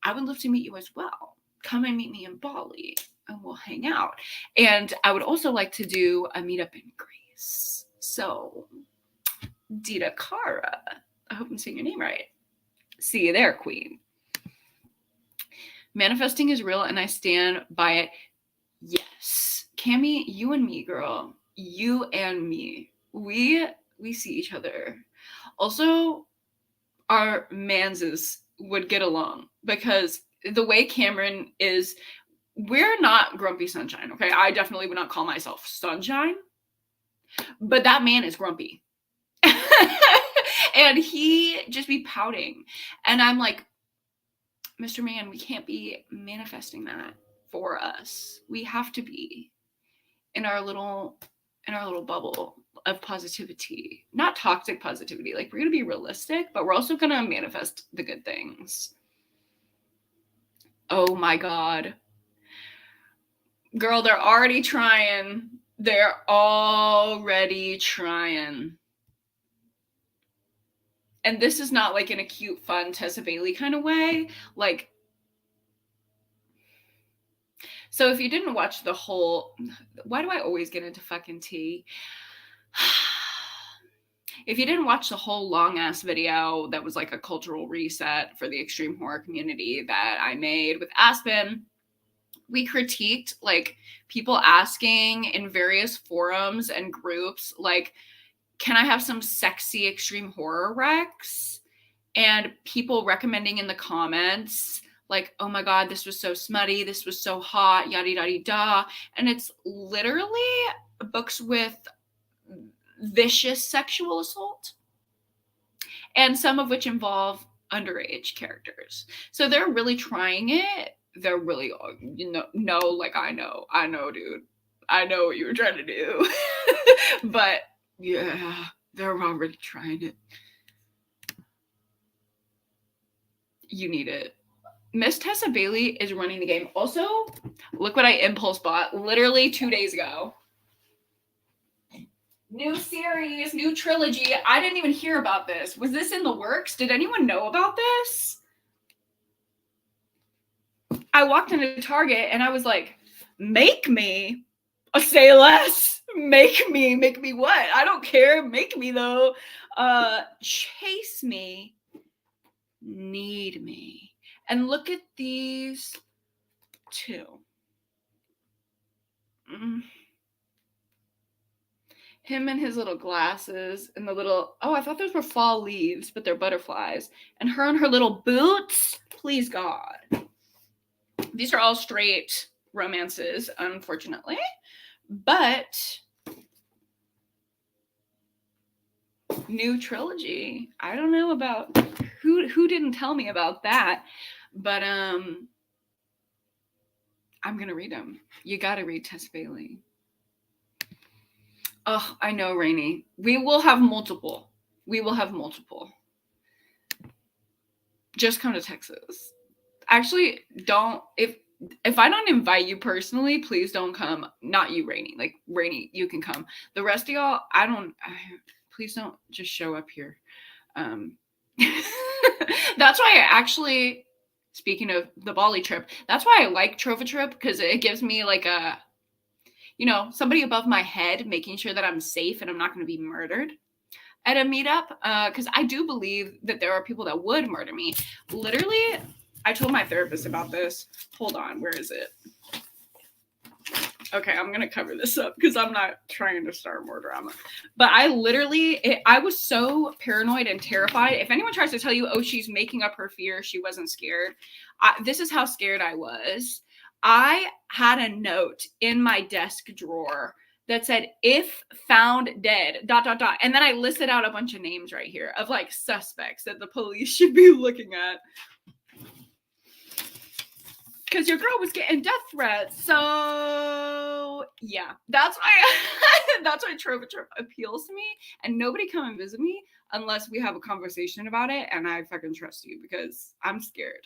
Speaker 1: I would love to meet you as well. Come and meet me in Bali and we'll hang out. And I would also like to do a meetup in Greece. So, Dita Kara, I hope I'm saying your name right. See you there, queen. Manifesting is real and I stand by it. Yes. Cami, you and me, girl. You and me. We see each other. Also, our manses would get along because the way Cameron is, we're not grumpy sunshine, okay? I definitely would not call myself sunshine, but that man is grumpy. And he just be pouting. And I'm like, Mr. Man, we can't be manifesting that for us. We have to be in our little bubble of positivity, not toxic positivity. Like, we're going to be realistic, but we're also going to manifest the good things. Oh my God. Girl, they're already trying. They're already trying. And this is not like in a cute, fun Tessa Bailey kind of way. Like, so if you didn't watch the whole, why do I always get into fucking tea? If you didn't watch the whole long ass video that was like a cultural reset for the extreme horror community that I made with Aspen, we critiqued like people asking in various forums and groups, like, can I have some sexy extreme horror recs? And people recommending in the comments, like, oh my God, this was so smutty, this was so hot, yada, yada, yada. And it's literally books with vicious sexual assault, and some of which involve underage characters. So they're really trying it. They're really, no, like, I know, dude. I know what you were trying to do. But yeah, they're already trying it. You need it. Miss Tessa Bailey is running the game. Also, look what I impulse bought literally 2 days ago. New series, new trilogy. I didn't even hear about this. Was this in the works? Did anyone know about this? I walked into Target and I was like, make me. Say less. Make me what? I don't care. Make me though. Chase me. Need me. And look at these two. Him and his little glasses and the little, oh, I thought those were fall leaves, but they're butterflies. And her and her little boots. Please God. These are all straight romances, unfortunately. But new trilogy. I don't know about who didn't tell me about that, but I'm gonna read them. You gotta read Tess Bailey. Oh, I know, Rainey. We will have multiple. just come to Texas. Actually, don't, if I don't invite you personally, please don't come. Not you, Rainy. Like, Rainy, you can come. The rest of y'all, please don't just show up here. That's why I actually, speaking of the Bali trip, that's why I like Trophy Trip, because it gives me like a, somebody above my head, making sure that I'm safe and I'm not going to be murdered at a meetup. Because I do believe that there are people that would murder me. Literally, I told my therapist about this. Hold on, where is it? Okay, I'm going to cover this up because I'm not trying to start more drama. But I was so paranoid and terrified. If anyone tries to tell you, oh, she's making up her fear, she wasn't scared. This is how scared I was. I had a note in my desk drawer that said, if found dead, ... And then I listed out a bunch of names right here of like suspects that the police should be looking at. Because your girl was getting death threats. So yeah, that's why Trophy Trip appeals to me. And nobody come and visit me unless we have a conversation about it and I fucking trust you, because I'm scared.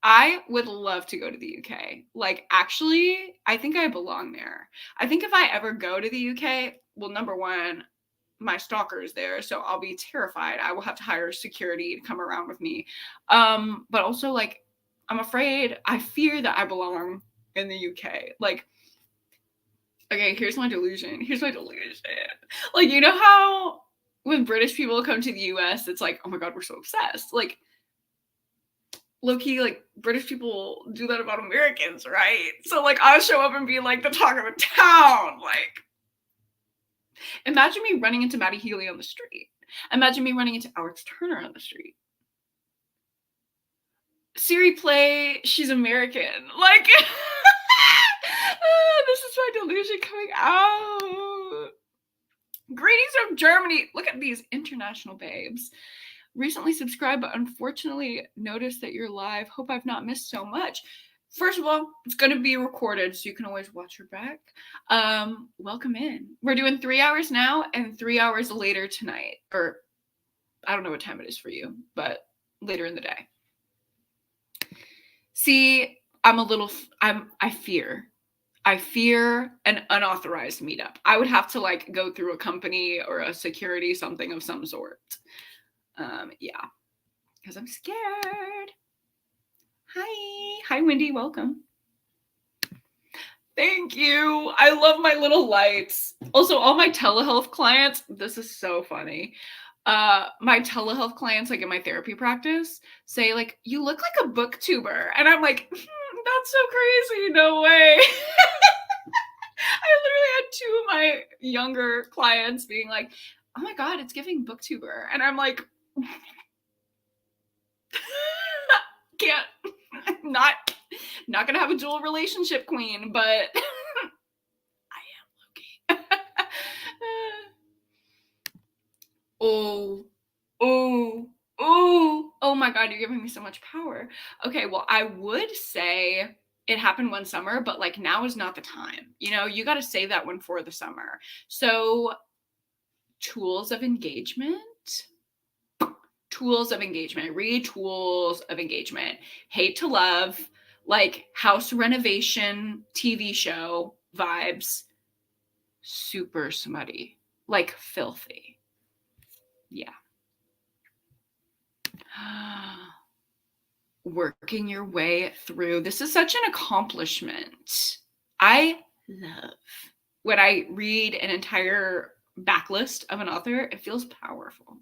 Speaker 1: I would love to go to the UK. Like, actually, I think I belong there. I think if I ever go to the UK, well, number one, my stalker is there, so I'll be terrified. I will have to hire security to come around with me. But also, like, I fear that I belong in the UK. Like, okay, here's my delusion. Like, you know how when British people come to the US, it's like, oh my God, we're so obsessed. Like, low-key, like, British people do that about Americans, right? So, like, I'll show up and be, like, the talk of the town. Like, imagine me running into Maddie Healy on the street. Imagine me running into Alex Turner on the street. Siri, play She's American. Like, this is my delusion coming out. Greetings from Germany. Look at these international babes. Recently subscribed, but unfortunately noticed that you're live. Hope I've not missed so much. First of all, it's going to be recorded, so you can always watch her back. Welcome in. We're doing 3 hours now and 3 hours later tonight. Or, I don't know what time it is for you, but later in the day. See, I fear an unauthorized meetup. I would have to, like, go through a company or a security, something of some sort. Yeah, because I'm scared. Hi, Wendy, welcome. Thank you. I love my little lights. Also, all my telehealth clients, this is so funny. My telehealth clients, like in my therapy practice, say, like, you look like a booktuber. And I'm like, that's so crazy. No way. I literally had 2 of my younger clients being like, oh my God, it's giving booktuber. And I'm like, can't, not gonna have a dual relationship queen, but I am Loki. Oh my God, you're giving me so much power. Okay, well, I would say it happened one summer, but like now is not the time. You got to save that one for the summer. So tools of engagement. Read tools of engagement. Hate to love, like house renovation, TV show vibes. Super smutty, like filthy. Yeah. Working your way through. This is such an accomplishment. I love when I read an entire backlist of an author. It feels powerful.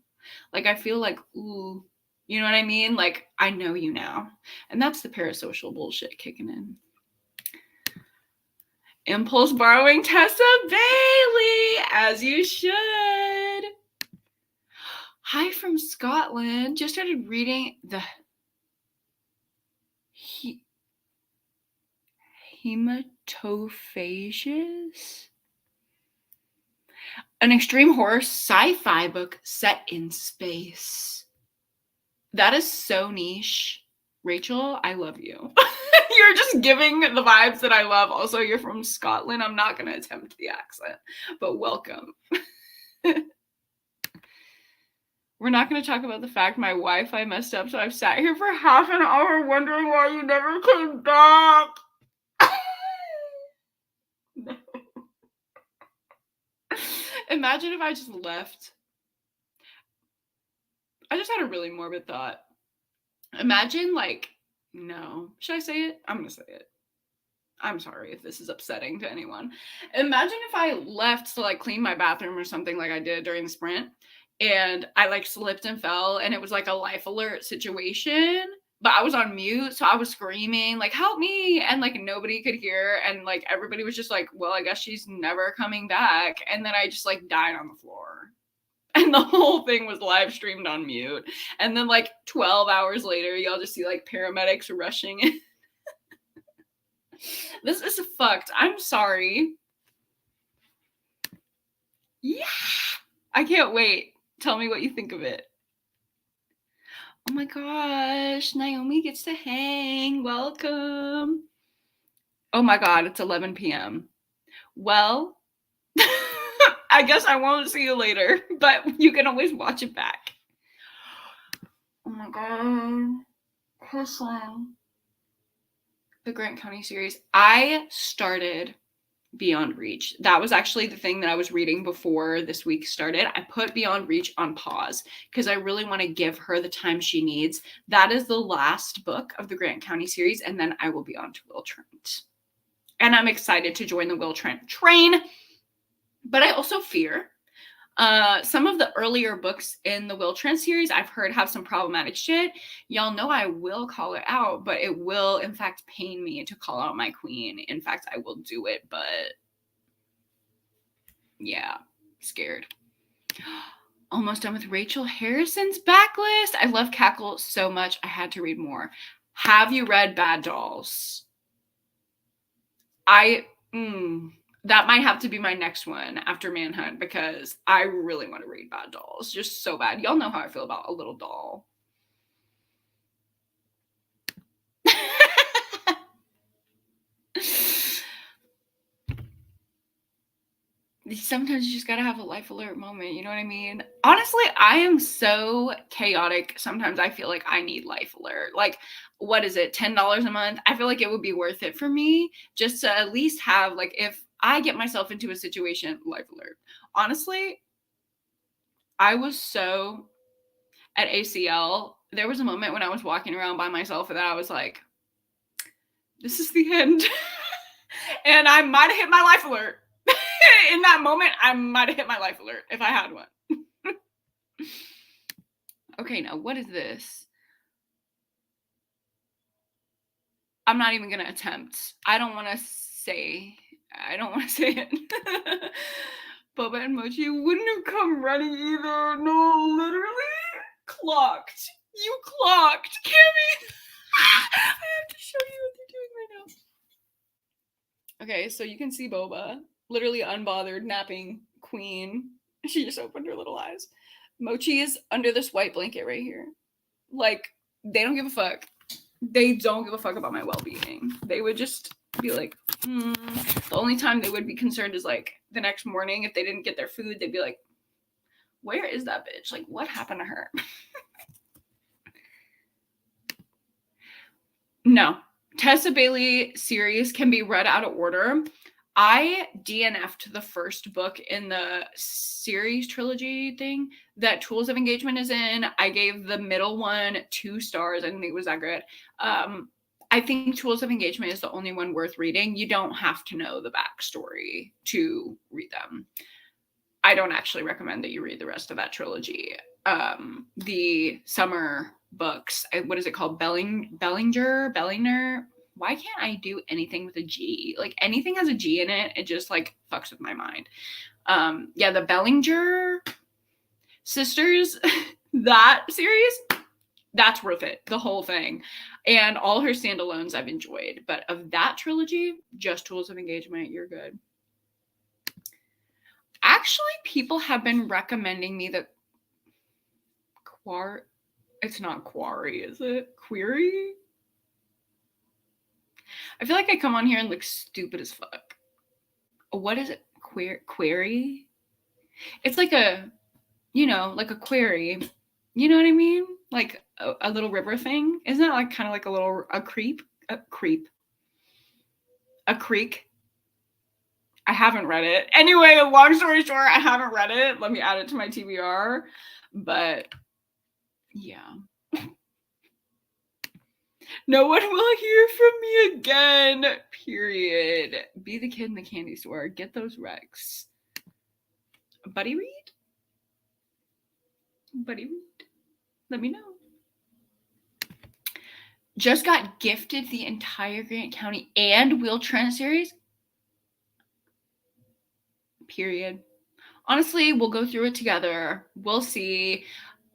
Speaker 1: Like, I feel like, ooh, you know what I mean? Like, I know you now. And that's the parasocial bullshit kicking in. Impulse borrowing Tessa Bailey, as you should. Hi from Scotland. Just started reading the Hematophages? An extreme horror sci-fi book set in space. That is so niche. Rachel, I love you. You're just giving the vibes that I love. Also, you're from Scotland. I'm not going to attempt the accent, but welcome. We're not going to talk about the fact my Wi-Fi messed up, so I've sat here for half an hour wondering why you never came back. No. Imagine if I just left. I just had a really morbid thought. Imagine, like, no. Should I say it? I'm going to say it. I'm sorry if this is upsetting to anyone. Imagine if I left to like clean my bathroom or something like I did during the sprint and I like slipped and fell and it was like a life alert situation, but I was on mute. So I was screaming like, help me. And like nobody could hear. And like everybody was just like, well, I guess she's never coming back. And then I just like died on the floor. And the whole thing was live streamed on mute. And then like 12 hours later, y'all just see like paramedics rushing in. This is fucked. I'm sorry. Yeah. I can't wait. Tell me what you think of it. Oh my gosh. Naomi gets to hang. Welcome. Oh my God. It's 11 p.m. Well, I guess I won't see you later, but you can always watch it back. Oh my God. Kissing. The Grant County series. I started Beyond Reach. That was actually the thing that I was reading before this week started. I put Beyond Reach on pause because I really want to give her the time she needs. That is the last book of the Grant County series, and then I will be on to Will Trent. And I'm excited to join the Will Trent train, but I also fear some of the earlier books in the Will Trent series I've heard have some problematic shit. Y'all know I will call it out, but it will in fact pain me to call out my queen. In fact, I will do it, but yeah, scared. Almost done with Rachel Harrison's backlist. I love Cackle so much. I had to read more. Have you read Bad Dolls? That might have to be my next one after Manhunt because I really want to read Bad Dolls. Just so bad. Y'all know how I feel about a little doll. Sometimes you just gotta have a life alert moment. You know what I mean? Honestly, I am so chaotic. Sometimes I feel like I need life alert. Like, what is it? $10 a month? I feel like it would be worth it for me just to at least have, like, if I get myself into a situation, life alert. Honestly, I was so at ACL. There was a moment when I was walking around by myself that I was like, this is the end. And I might have hit my life alert. In that moment, I might have hit my life alert if I had one. Okay, now what is this? I'm not even gonna attempt. I don't want to say it. Bubba and Mochi wouldn't have come running either. No, literally clocked. You clocked, Kimmy. I have to show you what they're doing right now. Okay, so you can see Boba, literally unbothered, napping queen. She just opened her little eyes. Mochi is under this white blanket right here. Like, they don't give a fuck. They don't give a fuck about my well-being. They would just be like, The only time they would be concerned is like the next morning if they didn't get their food. They'd be like, where is that bitch? Like, what happened to her? No. Tessa Bailey series can be read out of order. I DNF'd the first book in the series trilogy thing that Tools of Engagement is in. I gave the middle one 2 stars. I didn't think it was that good. I think Tools of Engagement is the only one worth reading. You don't have to know the backstory to read them. I don't actually recommend that you read the rest of that trilogy. The summer books, what is it called? Bellinger? Why can't I do anything with a G? Like, anything has a G in it, it just like fucks with my mind. Yeah, the Bellinger sisters, that series, that's worth it. The whole thing. And all her standalones I've enjoyed. But of that trilogy, just Tools of Engagement, you're good. Actually, people have been recommending me the it's not Quarry, is it? Query? I feel like I come on here and look stupid as fuck. What is it? Query? It's like a, like a query. You know what I mean? Like a little river thing. Isn't that like kind of like a creek? I haven't read it. Anyway, long story short, I haven't read it. Let me add it to my TBR. But yeah. No one will hear from me again. Period. Be the kid in the candy store. Get those Rex. Buddy read? Buddy read? Let me know. Just got gifted the entire Grant County and Will Trent series. Period. Honestly, we'll go through it together. We'll see.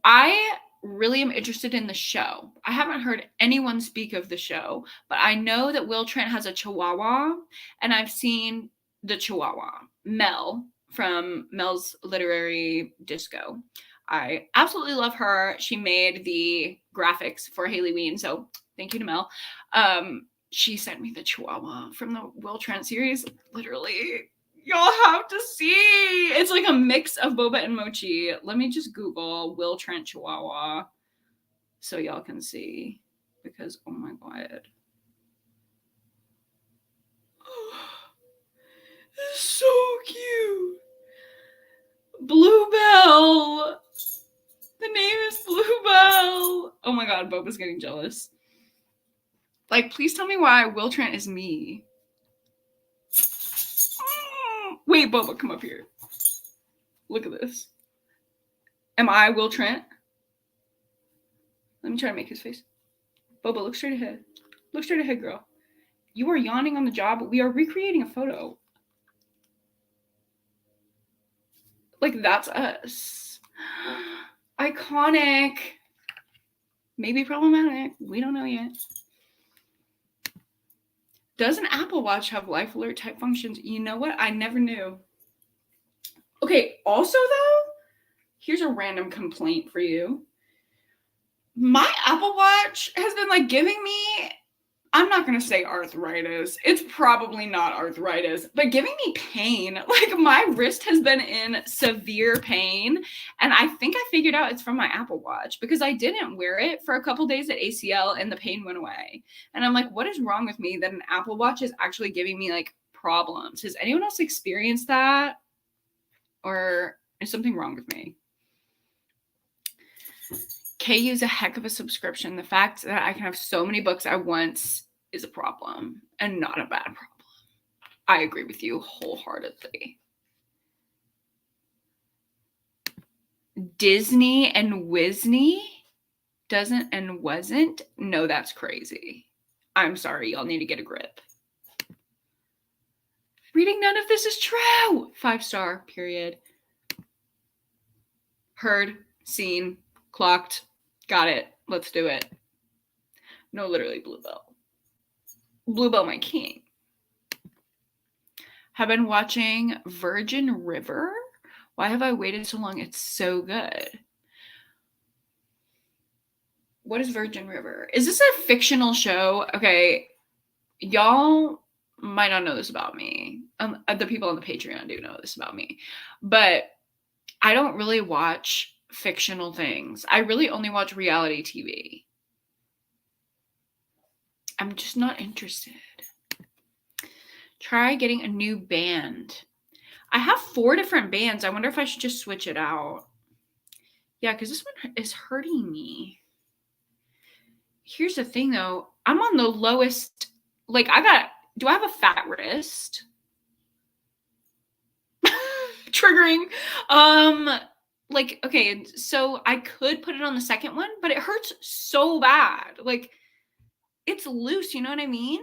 Speaker 1: I really am interested in the show. I haven't heard anyone speak of the show, but I know that Will Trent has a Chihuahua, and I've seen the Chihuahua, Mel, from Mel's Literary Disco. I absolutely love her. She made the graphics for Haileyween, so thank you to Mel. She sent me the Chihuahua from the Will Trent series. Literally, y'all have to see. It's like a mix of boba and mochi. Let me just Google Will Trent Chihuahua so y'all can see, because oh my god. It's so cute. Bluebell. The name is Bluebell. Oh my god, Boba's getting jealous. Like, please tell me why Will Trent is me. Wait, Boba, come up here. Look at this. Am I Will Trent? Let me try to make his face. Boba, look straight ahead. Look straight ahead, girl. You are yawning on the job. We are recreating a photo. Like, that's us. Iconic. Maybe problematic. We don't know yet. Does an Apple Watch have life alert type functions? You know what? I never knew. Okay, also though, here's a random complaint for you. My Apple Watch has been like giving me, I'm not going to say arthritis. It's probably not arthritis, but giving me pain. Like, my wrist has been in severe pain. And I think I figured out it's from my Apple Watch, because I didn't wear it for a couple days at ACL and the pain went away. And I'm like, what is wrong with me that an Apple Watch is actually giving me like problems? Has anyone else experienced that? Or is something wrong with me? KU's a heck of a subscription. The fact that I can have so many books at once is a problem, and not a bad problem. I agree with you wholeheartedly. Disney and Wisney doesn't and wasn't? No, that's crazy. I'm sorry, y'all need to get a grip. Reading none of this is true. 5-star, period. Heard, seen, clocked. Got it. Let's do it. No, literally, Bluebell. Bluebell, my king. Have been watching Virgin River. Why have I waited so long? It's so good. What is Virgin River? Is this a fictional show? Okay, y'all might not know this about me. The people on the Patreon do know this about me. But I don't really watch fictional things. I really only watch reality TV. I'm just not interested. Try getting a new band. I have 4 different bands. I wonder if I should just switch it out. Yeah, because this one is hurting me. Here's the thing, though. I'm on the lowest. Like, do I have a fat wrist? Triggering. Like, okay, so I could put it on the second one, but it hurts so bad. Like, it's loose, you know what I mean?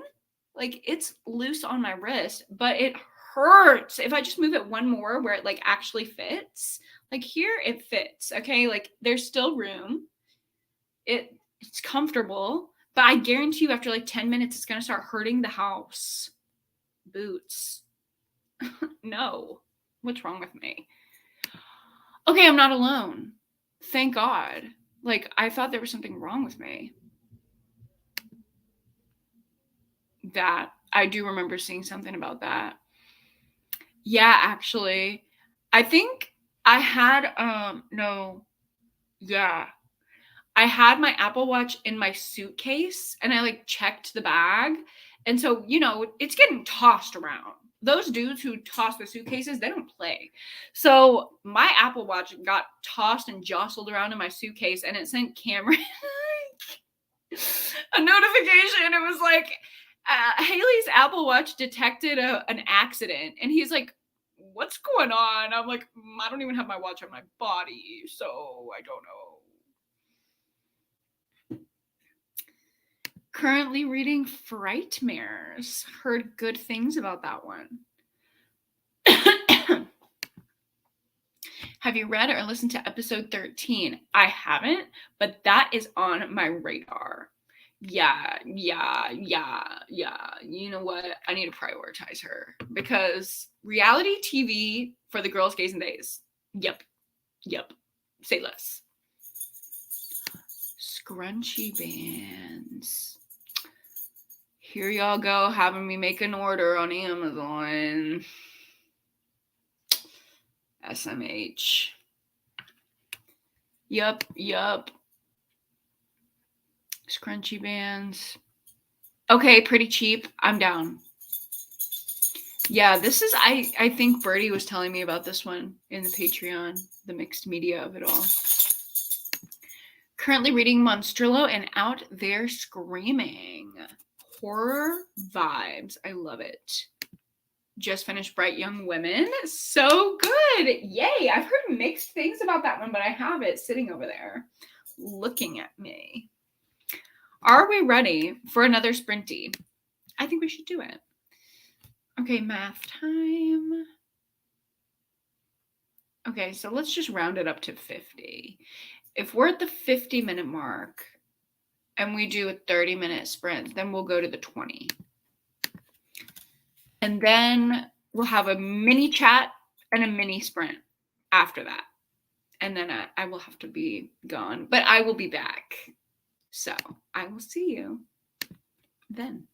Speaker 1: Like, it's loose on my wrist, but it hurts. If I just move it one more where it like actually fits, like here it fits, okay? Like, there's still room. It's comfortable, but I guarantee you after like 10 minutes, it's going to start hurting the house. Boots. No. What's wrong with me? Okay, I'm not alone. Thank God. Like, I thought there was something wrong with me. That, I do remember seeing something about that. Yeah, actually. I think I had, no. Yeah. I had my Apple Watch in my suitcase and I like checked the bag. And so, you know, it's getting tossed around. Those dudes who toss the suitcases, they don't play. So my Apple Watch got tossed and jostled around in my suitcase, and it sent Cameron a notification. It was like, Haley's Apple Watch detected an accident. And he's like, what's going on? I'm like, I don't even have my watch on my body, so I don't know. Currently reading Frightmares. Heard good things about that one. Have you read or listened to episode 13? I haven't, but that is on my radar. Yeah. You know what? I need to prioritize her because reality TV for the girls, gays, and days. Yep. Say less. Scrunchy bands. Here y'all go, having me make an order on Amazon. SMH. Yup. Scrunchy bands. Okay, pretty cheap. I'm down. Yeah, this is, I think Birdie was telling me about this one in the Patreon, the mixed media of it all. Currently reading Monstrillo and Out There Screaming. Horror vibes. I love it. Just finished Bright Young Women. So good. Yay. I've heard mixed things about that one, but I have it sitting over there looking at me. Are we ready for another sprinty? I think we should do it. Okay, math time. Okay, so let's just round it up to 50. If we're at the 50-minute mark and we do a 30-minute sprint, then we'll go to the 20. And then we'll have a mini chat and a mini sprint after that. And then I will have to be gone, but I will be back. So I will see you then.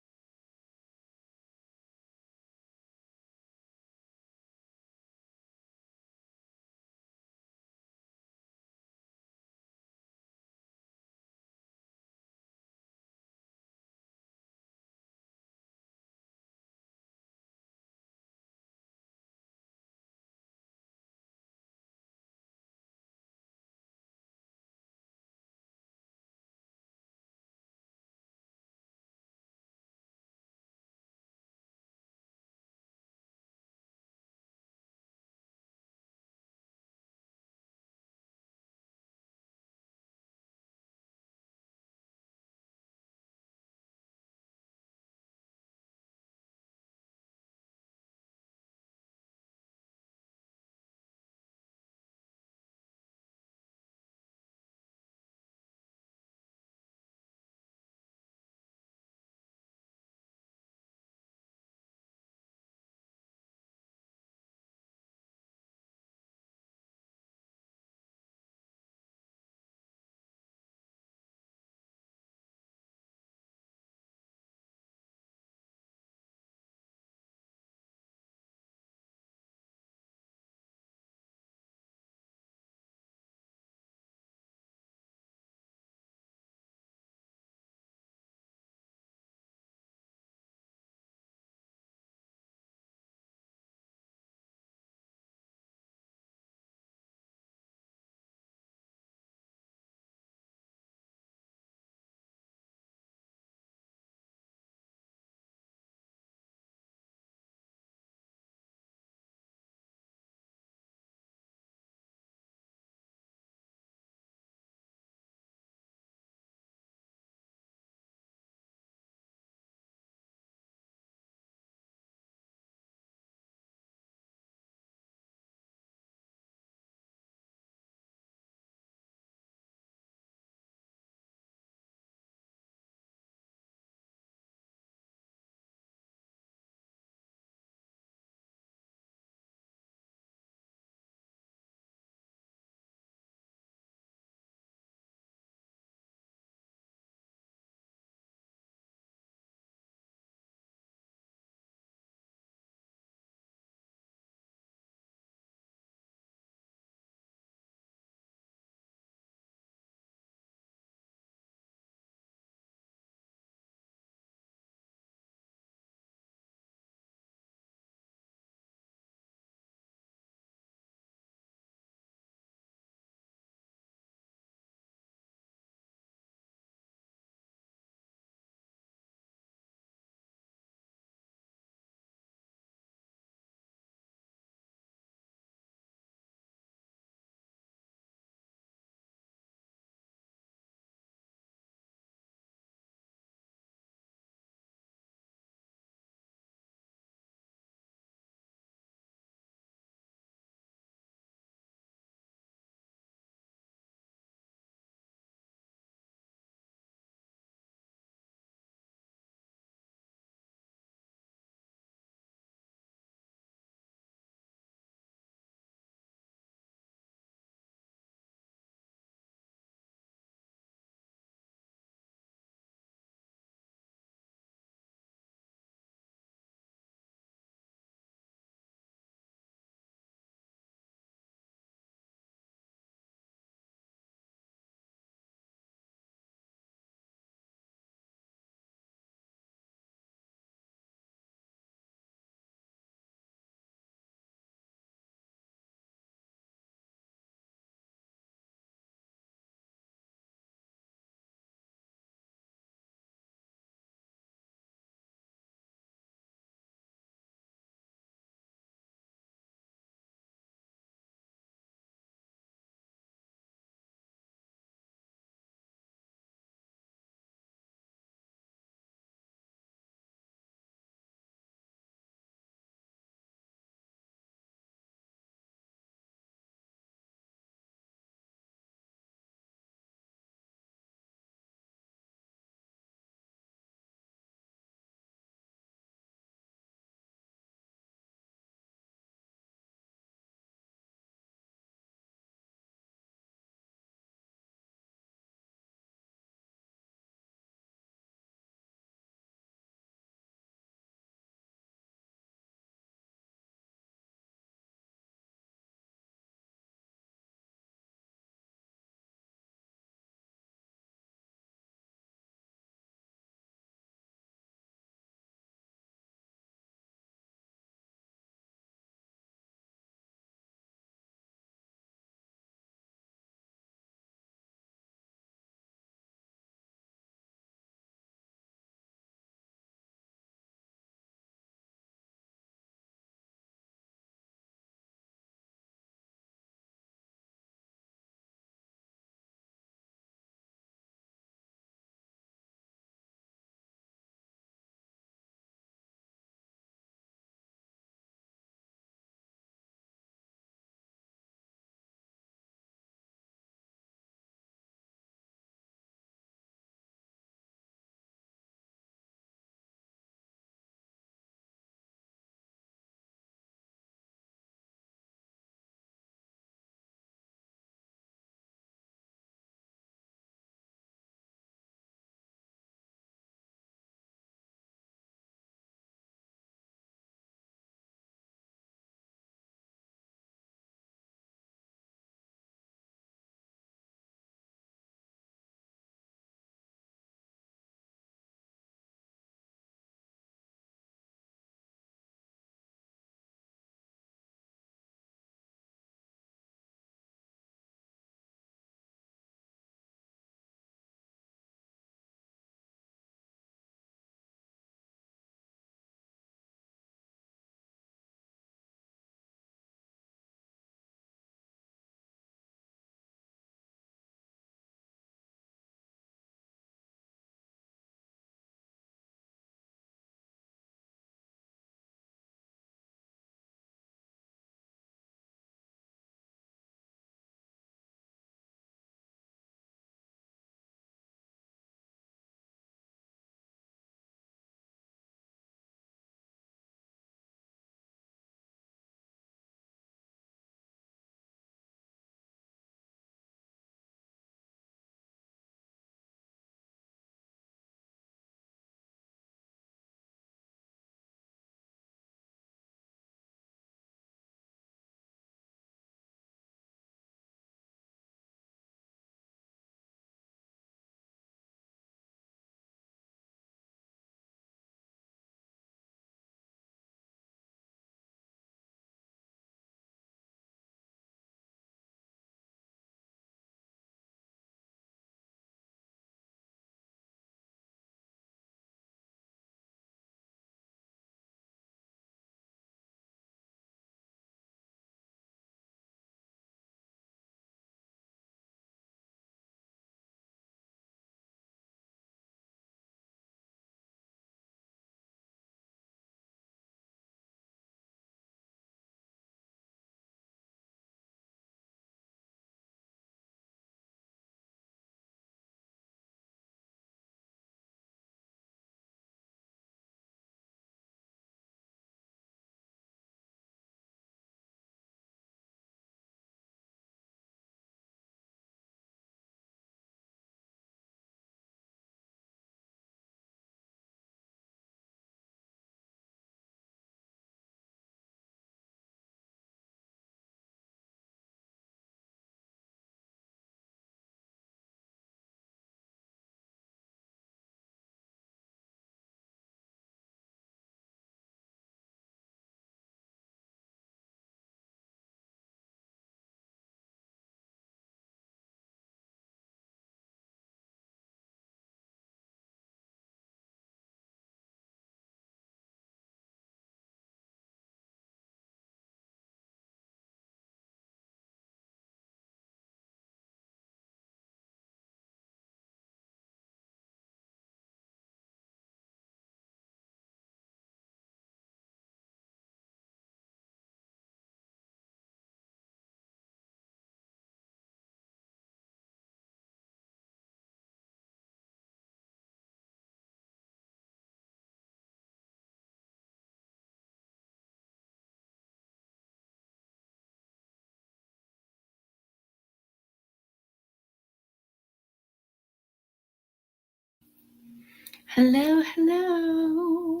Speaker 1: Hello, hello.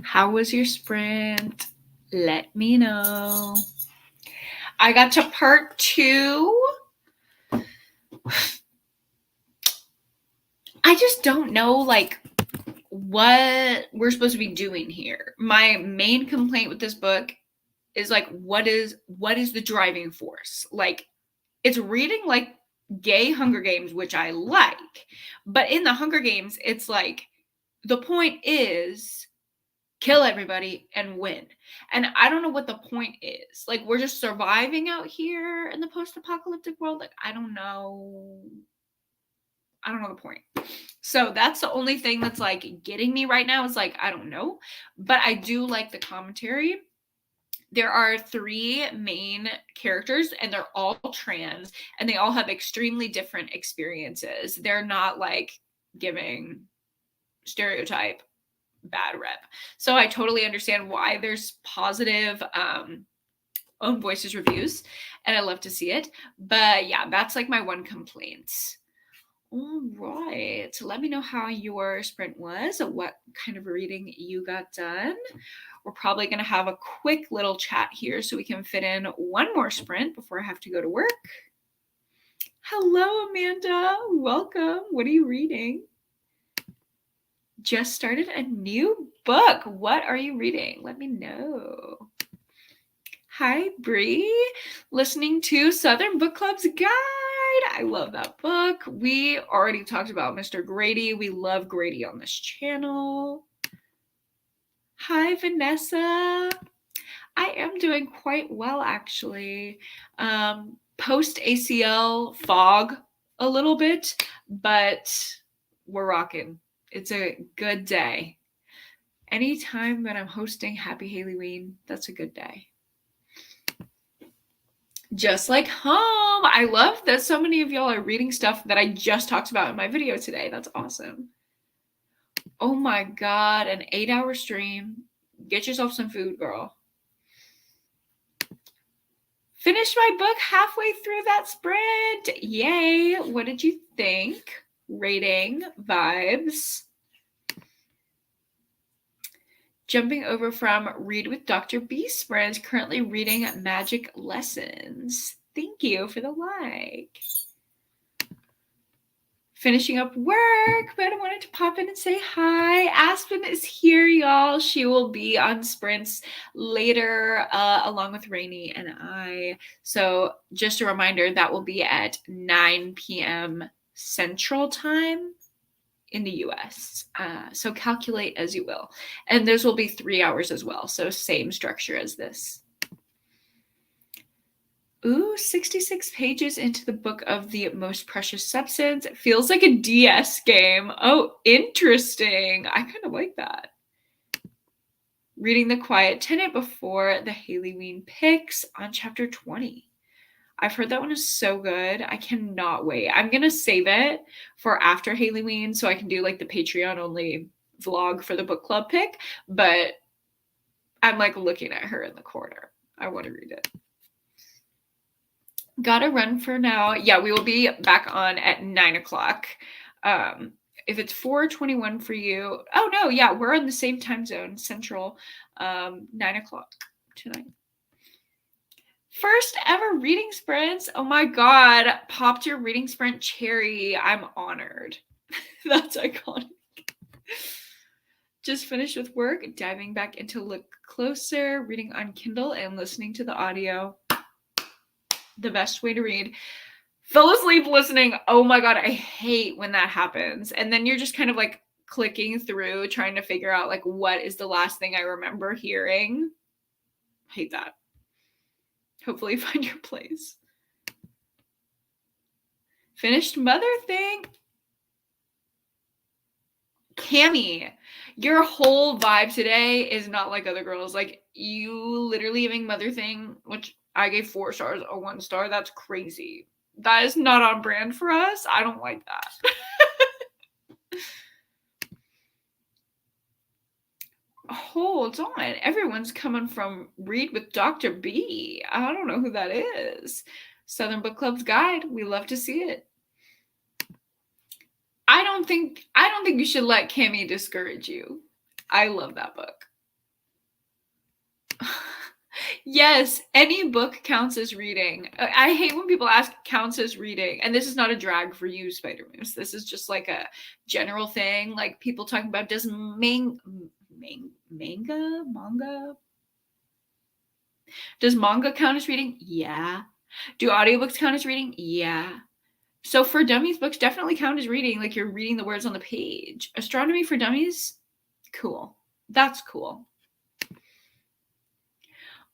Speaker 1: How was your sprint? Let me know. I got to part 2. I just don't know, like, what we're supposed to be doing here. My main complaint with this book is, like, what is the driving force? Like, it's reading like gay Hunger Games, which I like, but in the Hunger Games, it's like, the point is kill everybody and win. And I don't know what the point is. Like, we're just surviving out here in the post-apocalyptic world. Like, I don't know the point. So that's the only thing that's like getting me right now, is like, I don't know. But I do like the commentary. There are 3 main characters, and they're all trans, and they all have extremely different experiences. They're not like giving stereotype bad rep. So I totally understand why there's positive own voices reviews, and I love to see it. But yeah, that's like my one complaint. All right, so let me know how your sprint was, what kind of reading you got done. We're probably going to have a quick little chat here so we can fit in one more sprint before I have to go to work. Hello, Amanda. Welcome. What are you reading? Just started a new book. What are you reading? Let me know. Hi, Bree. Listening to Southern Book Club's Guide. I love that book. We already talked about Mr. Grady. We love Grady on this channel. Hi, Vanessa. I am doing quite well, actually. Post ACL fog a little bit, but we're rocking. It's a good day. Anytime that I'm hosting Happy Haileyween, that's a good day. Just like home. I love that so many of y'all are reading stuff that I just talked about in my video today. That's awesome. Oh my God, an 8-hour stream. Get yourself some food, girl. Finished my book halfway through that sprint. Yay. What did you think? Rating, vibes. Jumping over from Read with Dr. B sprint, currently reading Magic Lessons. Thank you for the like. Finishing up work, but I wanted to pop in and say hi. Aspen is here, y'all. She will be on sprints later, along with Rainy and I. So just a reminder, that will be at 9 p.m. Central Time in the US. So calculate as you will. And those will be 3 hours as well. So same structure as this. Ooh, 66 pages into the book of the most precious substance. It feels like a DS game. Oh, interesting. I kind of like that. Reading The Quiet Tenant before the Haileyween picks on chapter 20. I've heard that one is so good. I cannot wait. I'm going to save it for after Haileyween so I can do like the Patreon only vlog for the book club pick. But I'm like looking at her in the corner. I want to read it. Gotta run for now. Yeah, we will be back on at 9 o'clock. If it's 4:21 for you, oh no, yeah, we're in the same time zone, Central, 9 o'clock tonight. First ever reading sprints. Oh my God, popped your reading sprint cherry. I'm honored. That's iconic. Just finished with work, diving back into Look Closer, reading on Kindle and listening to the audio. The best way to read. Fell asleep listening. Oh my God, I hate when that happens. And then you're just kind of like clicking through, trying to figure out like what is the last thing I remember hearing. Hate that. Hopefully find your place. Finished Mother Thing. Cami, your whole vibe today is not like other girls. Like, you literally giving Mother Thing, which I gave 4 stars, a 1 star. That's crazy. That is not on brand for us. I don't like that. Hold on. Everyone's coming from Read with Dr. B. I don't know who that is. Southern Book Club's Guide. We love to see it. I don't don't think you should let Kimmy discourage you. I love that book. Yes, any book counts as reading. I hate when people ask counts as reading, and this is not a drag for you, Spider Moose. This is just like a general thing. Like people talking about does manga does manga count as reading? Yeah. Do audiobooks count as reading? Yeah. So for dummies, books definitely count as reading. Like you're reading the words on the page. Astronomy for dummies, cool. That's cool.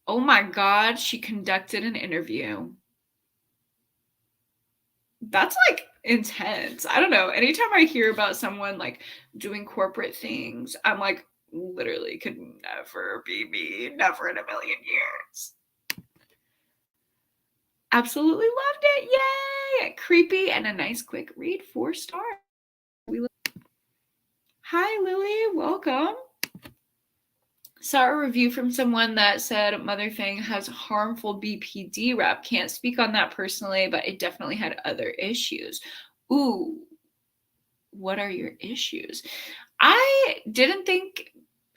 Speaker 1: Oh my God, she conducted an interview. That's like intense. I don't know. Anytime I hear about someone like doing corporate things, I'm like, literally could never be me, never in a million years. Absolutely loved it. Yay! Creepy and a nice quick read, 4 stars. Hi, Lily. Welcome. Saw a review from someone that said Mother Thing has harmful BPD rep. Can't speak on that personally, but it definitely had other issues. Ooh, what are your issues? I didn't think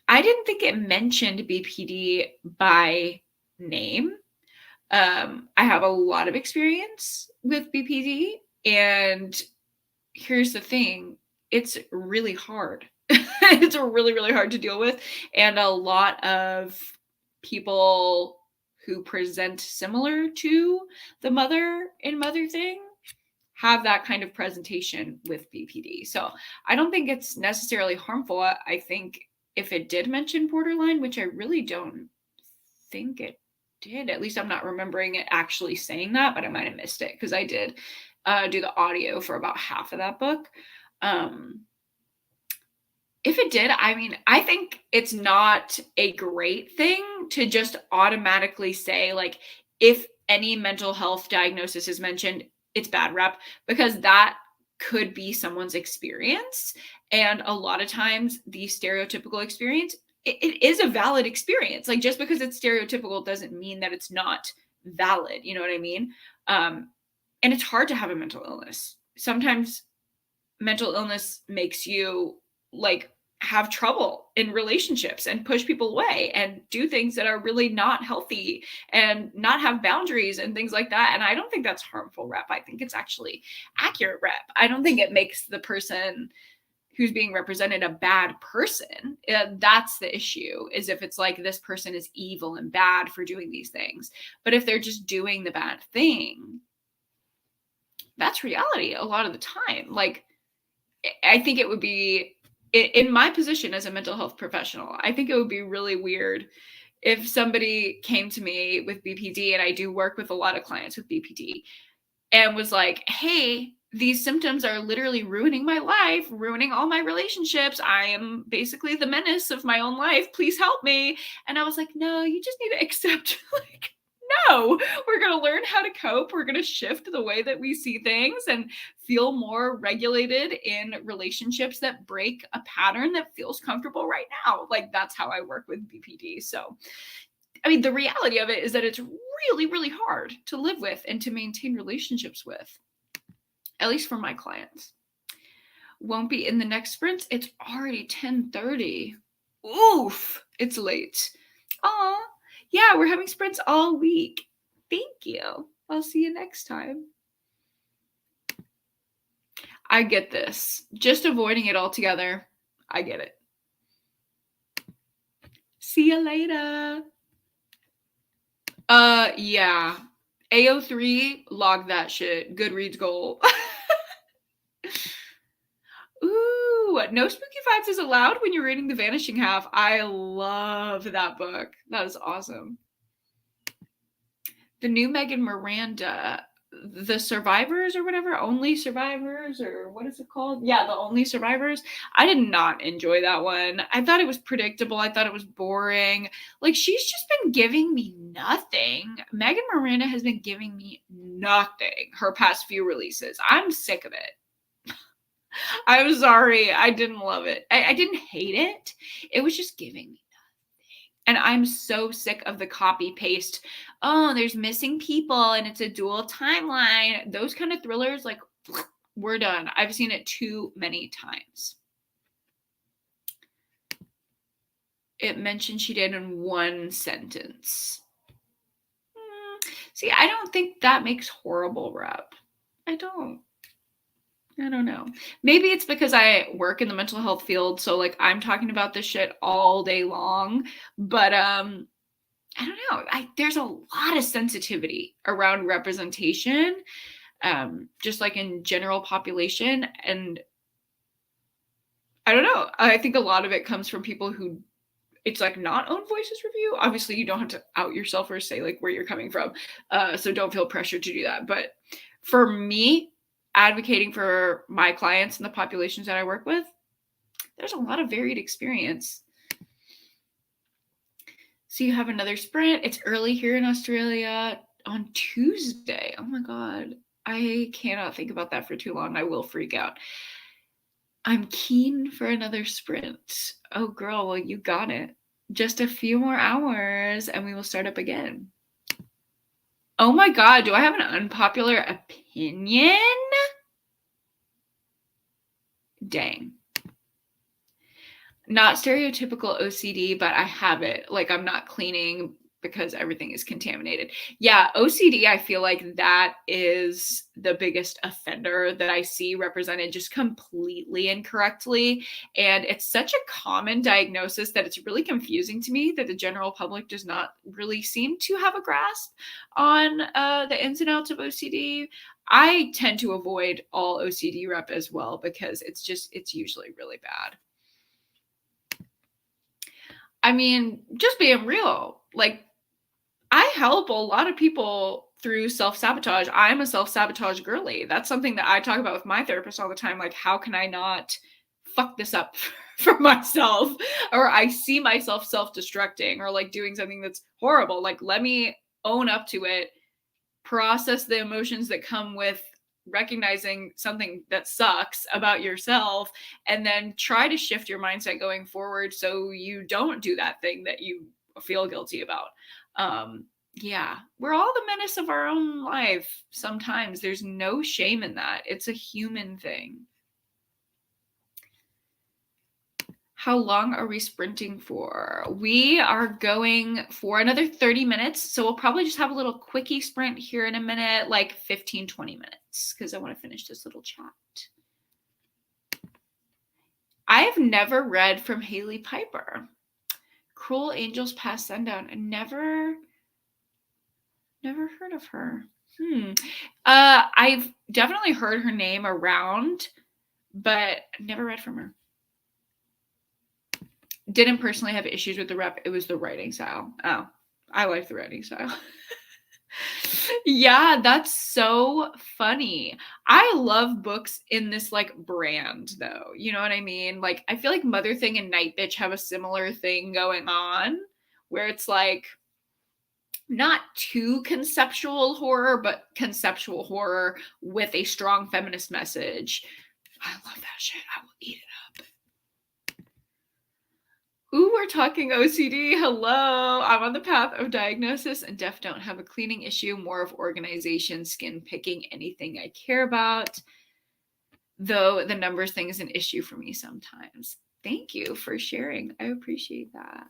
Speaker 1: it mentioned BPD by name. I have a lot of experience with BPD, and here's the thing, it's really hard. It's really, really hard to deal with. And a lot of people who present similar to the mother in Mother Thing have that kind of presentation with BPD. So I don't think it's necessarily harmful. I think if it did mention borderline, which I really don't think it did, at least I'm not remembering it actually saying that, but I might have missed it because I did do the audio for about half of that book. If it did, I mean, I think it's not a great thing to just automatically say, like, if any mental health diagnosis is mentioned, it's bad rep, because that could be someone's experience. And a lot of times the stereotypical experience, it is a valid experience. Like just because it's stereotypical doesn't mean that it's not valid. You know what I mean? And it's hard to have a mental illness. Sometimes mental illness makes you like have trouble in relationships and push people away and do things that are really not healthy and not have boundaries and things like that. And I don't think that's harmful rep. I think it's actually accurate rep. I don't think it makes the person who's being represented a bad person. That's the issue, is if it's like this person is evil and bad for doing these things. But if they're just doing the bad thing, that's reality a lot of the time. Like, I think it would be, in my position as a mental health professional, I think it would be really weird if somebody came to me with BPD, and I do work with a lot of clients with BPD, and was like, hey, these symptoms are literally ruining my life, ruining all my relationships. I am basically the menace of my own life. Please help me. And I was like, no, you just need to accept, like, no, we're going to learn how to cope. We're going to shift the way that we see things and feel more regulated in relationships that break a pattern that feels comfortable right now. Like that's how I work with BPD. So, I mean, the reality of it is that it's really, really hard to live with and to maintain relationships with, at least for my clients. Won't be in the next sprint. It's already 10:30. Oof, it's late. Aw. Yeah, we're having sprints all week. Thank you. I'll see you next time. I get this. Just avoiding it altogether. I get it. See you later. Yeah. AO3, log that shit. Goodreads goal. Ooh, no spooky vibes is allowed when you're reading The Vanishing Half. I love that book. That is awesome. The new Megan Miranda, The Survivors or whatever, Only Survivors, or what is it called? Yeah, The Only Survivors. I did not enjoy that one. I thought it was predictable. I thought it was boring. Like, she's just been giving me nothing. Megan Miranda has been giving me nothing her past few releases. I'm sick of it. I'm sorry. I didn't love it. I didn't hate it. It was just giving me nothing. And I'm so sick of the copy paste. Oh, there's missing people and it's a dual timeline. Those kind of thrillers, like, We're done. I've seen it too many times. It mentioned she did in one sentence. See, I don't think that makes horrible rep. I don't know. Maybe it's because I work in the mental health field, so like I'm talking about this shit all day long, but I don't know. There's a lot of sensitivity around representation, just like in general population, and I don't know. I think a lot of it comes from people who it's like not own voices review. Obviously, you don't have to out yourself or say like where you're coming from, so don't feel pressured to do that. But for me, advocating for my clients and the populations that I work with, there's a lot of varied experience. So you have another sprint. It's early here in Australia on Tuesday. Oh my God. I cannot think about that for too long. I will freak out. I'm keen for another sprint. Oh, girl, well, you got it. Just a few more hours and we will start up again. Oh my God, do I have an unpopular opinion? Dang. Not stereotypical OCD, but I have it. Like I'm not cleaning because everything is contaminated. Yeah, OCD, I feel like that is the biggest offender that I see represented just completely incorrectly. And it's such a common diagnosis that it's really confusing to me that the general public does not really seem to have a grasp on the ins and outs of OCD. I tend to avoid all OCD rep as well because it's usually really bad. I mean, just being real, like I help a lot of people through self-sabotage. I'm a self-sabotage girly. That's something that I talk about with my therapist all the time. Like, how can I not fuck this up for myself? Or I see myself self-destructing or like doing something that's horrible. Like, let me own up to it, process the emotions that come with recognizing something that sucks about yourself, and then try to shift your mindset going forward so you don't do that thing that you feel guilty about. Yeah, we're all the menace of our own life. Sometimes there's no shame in that. It's a human thing. How long are we sprinting for? We are going for another 30 minutes. So we'll probably just have a little quickie sprint here in a minute, like 15, 20 minutes, because I want to finish this little chat. I have never read from Haley Piper. Cruel Angels Past Sundown. I never heard of her. I've definitely heard her name around, but never read from her. Didn't personally have issues with the rep. It was the writing style. Oh, I like the writing style. Yeah, that's so funny. I love books in this like brand though. You know what I mean? Like I feel like Mother Thing and Night Bitch have a similar thing going on where it's like not too conceptual horror, but conceptual horror with a strong feminist message. I love that shit. I will eat it up. Ooh, we're talking OCD. Hello. I'm on the path of diagnosis and don't have a cleaning issue, more of organization, skin picking, anything I care about. Though the numbers thing is an issue for me sometimes. Thank you for sharing. I appreciate that.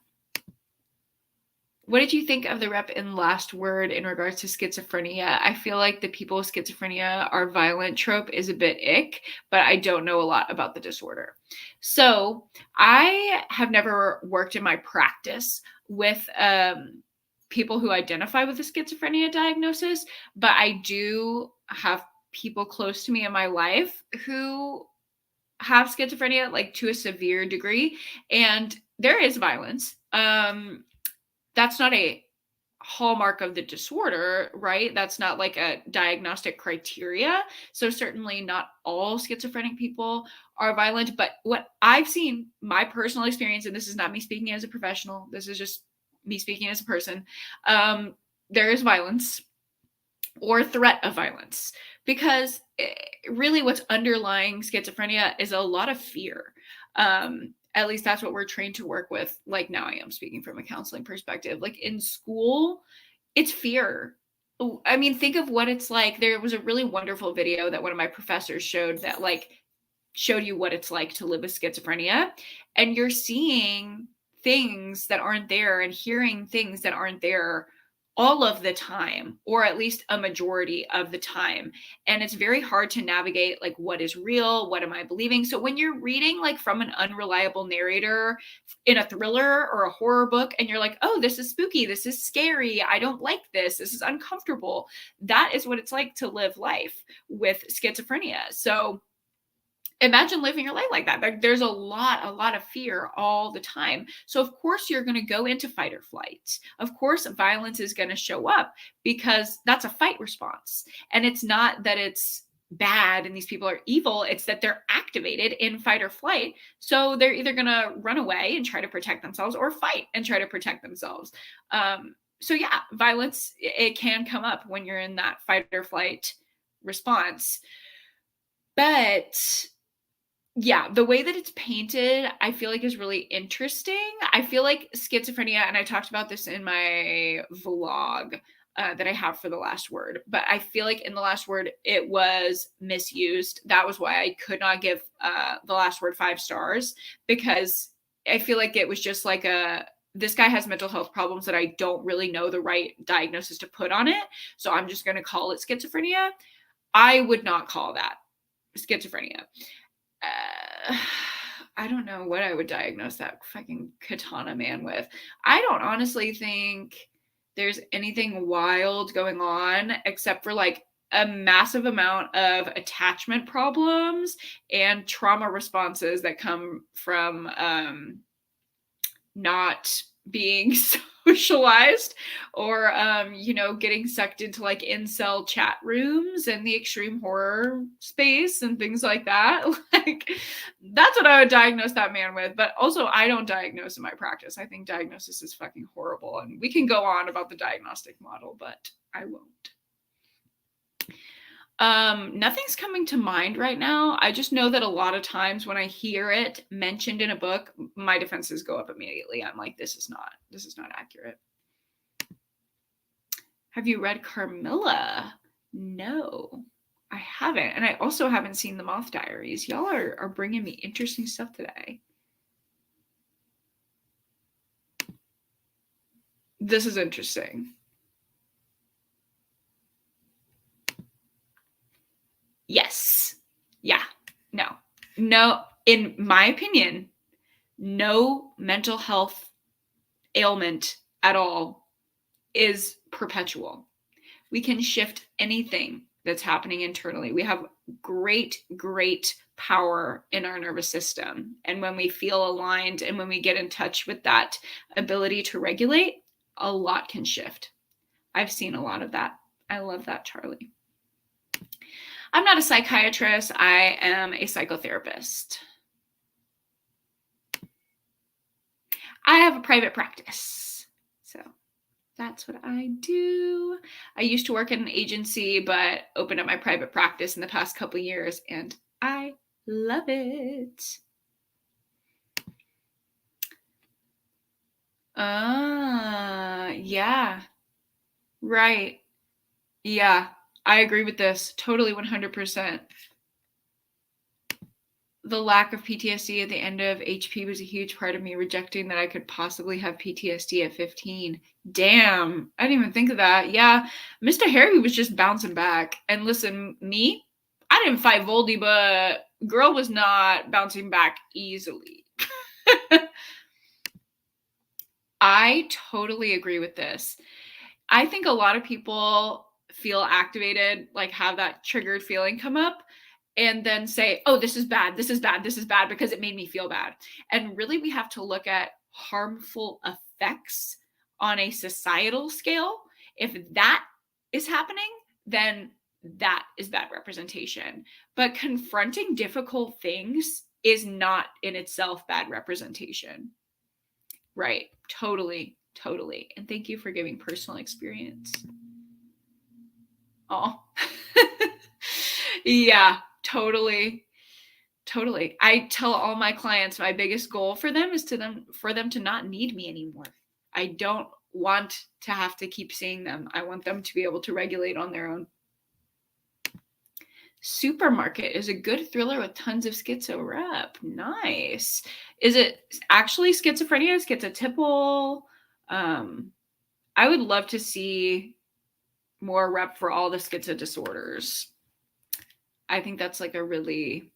Speaker 1: What did you think of the rep in Last Word in regards to schizophrenia? I feel like the people with schizophrenia are violent trope is a bit ick, but I don't know a lot about the disorder. So I have never worked in my practice with people who identify with a schizophrenia diagnosis, but I do have people close to me in my life who have schizophrenia, like to a severe degree, and there is violence. That's not a hallmark of the disorder, right? That's not like a diagnostic criteria. So certainly not all schizophrenic people are violent, but what I've seen, my personal experience, and this is not me speaking as a professional, this is just me speaking as a person, there is violence or threat of violence because really what's underlying schizophrenia is a lot of fear. At least that's what we're trained to work with. Like now I am speaking from a counseling perspective. Like in school, it's fear. I mean, think of what it's like. There was a really wonderful video that one of my professors showed that showed you what it's like to live with schizophrenia, and you're seeing things that aren't there and hearing things that aren't there all of the time, or at least a majority of the time. And it's very hard to navigate what is real, what am I believing? So when you're reading from an unreliable narrator in a thriller or a horror book and you're like, oh, this is spooky, this is scary, I don't like this is uncomfortable, that is what it's like to live life with schizophrenia. So imagine living your life like that. There's a lot of fear all the time. So of course you're going to go into fight or flight. Of course violence is going to show up because that's a fight response. And it's not that it's bad and these people are evil. It's that they're activated in fight or flight. So they're either going to run away and try to protect themselves or fight and try to protect themselves. So yeah, violence, it can come up when you're in that fight or flight response. But yeah, the way that it's painted, I feel like is really interesting. I feel like schizophrenia, and I talked about this in my vlog that I have for The Last Word, but I feel like in The Last Word, it was misused. That was why I could not give The Last Word 5 stars, because I feel like it was just this guy has mental health problems that I don't really know the right diagnosis to put on it. So I'm just going to call it schizophrenia. I would not call that schizophrenia. I don't know what I would diagnose that fucking katana man with. I don't honestly think there's anything wild going on except for a massive amount of attachment problems and trauma responses that come from not being socialized, or getting sucked into incel chat rooms and the extreme horror space and things like that. That's what I would diagnose that man with. But also, I don't diagnose in my practice. I think diagnosis is fucking horrible, and we can go on about the diagnostic model, but I won't. Nothing's coming to mind right now. I just know that a lot of times when I hear it mentioned in a book, my defenses go up immediately. I'm like, this is not accurate. Have you read Carmilla? No, I haven't. And I also haven't seen The Moth Diaries. Y'all are bringing me interesting stuff today. This is interesting. Yes. Yeah. No. In my opinion, no mental health ailment at all is perpetual. We can shift anything that's happening internally. We have great power in our nervous system. And when we feel aligned and when we get in touch with that ability to regulate, a lot can shift. I've seen a lot of that. I love that, Charlie. I'm not a psychiatrist. I am a psychotherapist. I have a private practice. So that's what I do. I used to work at an agency, but opened up my private practice in the past couple of years, and I love it. Yeah. Right. Yeah. I agree with this. Totally 100%. The lack of PTSD at the end of HP was a huge part of me rejecting that I could possibly have PTSD at 15. Damn, I didn't even think of that. Yeah, Mr. Harry was just bouncing back. And listen, me, I didn't fight Voldy, but girl was not bouncing back easily. I totally agree with this. I think a lot of people feel activated, have that triggered feeling come up, and then say, oh, this is bad, because it made me feel bad. And really, we have to look at harmful effects on a societal scale. If that is happening, then that is bad representation. But confronting difficult things is not in itself bad representation. Right. Totally. And thank you for giving personal experience. Oh, yeah, totally. I tell all my clients my biggest goal for them is for them to not need me anymore. I don't want to have to keep seeing them. I want them to be able to regulate on their own. Supermarket is a good thriller with tons of schizo rep. Nice. Is it actually schizophrenia? Schizotypal? I would love to see more rep for all the schizo disorders. I think that's like a really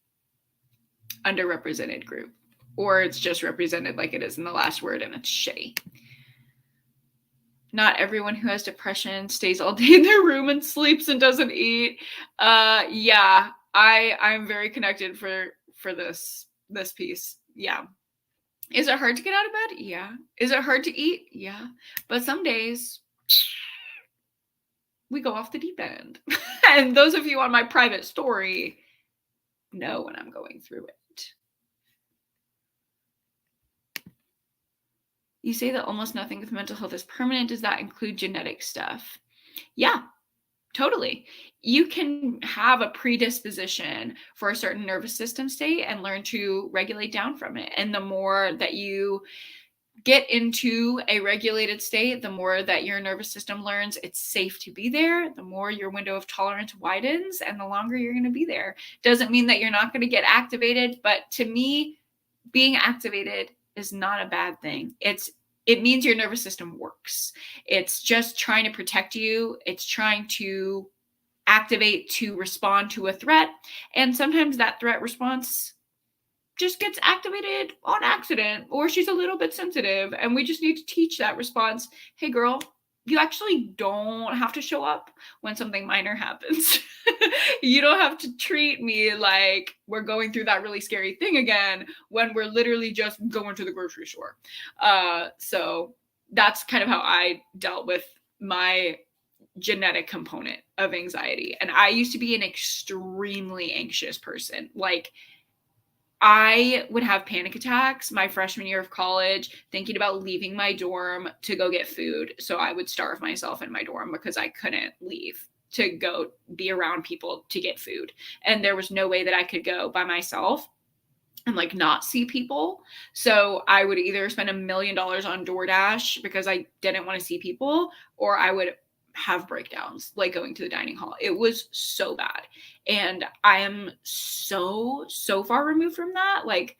Speaker 1: underrepresented group, or it's just represented like it is in the last word and it's shitty. Not everyone who has depression stays all day in their room and sleeps and doesn't eat. Yeah, I'm very connected for this piece. Yeah. Is it hard to get out of bed? Yeah. Is it hard to eat? Yeah. But some days we go off the deep end. And those of you on my private story know when I'm going through it. You say that almost nothing with mental health is permanent. Does that include genetic stuff? Yeah, totally. You can have a predisposition for a certain nervous system state and learn to regulate down from it. And the more that you get into a regulated state, the more that your nervous system learns it's safe to be there, the more your window of tolerance widens and the longer you're going to be there. Doesn't mean that you're not going to get activated, but to me, being activated is not a bad thing. It means your nervous system works. It's just trying to protect you. It's trying to activate to respond to a threat. And sometimes that threat response just gets activated on accident, or she's a little bit sensitive and we just need to teach that response. Hey girl, you actually don't have to show up when something minor happens. You don't have to treat me like we're going through that really scary thing again when we're literally just going to the grocery store. So that's kind of how I dealt with my genetic component of anxiety. And I used to be an extremely anxious person. Like, I would have panic attacks my freshman year of college, thinking about leaving my dorm to go get food. So I would starve myself in my dorm because I couldn't leave to go be around people to get food. And there was no way that I could go by myself and like not see people. So I would either spend $1 million on DoorDash because I didn't want to see people, or I would have breakdowns like going to the dining hall. It was so bad. And I am so far removed from that. Like,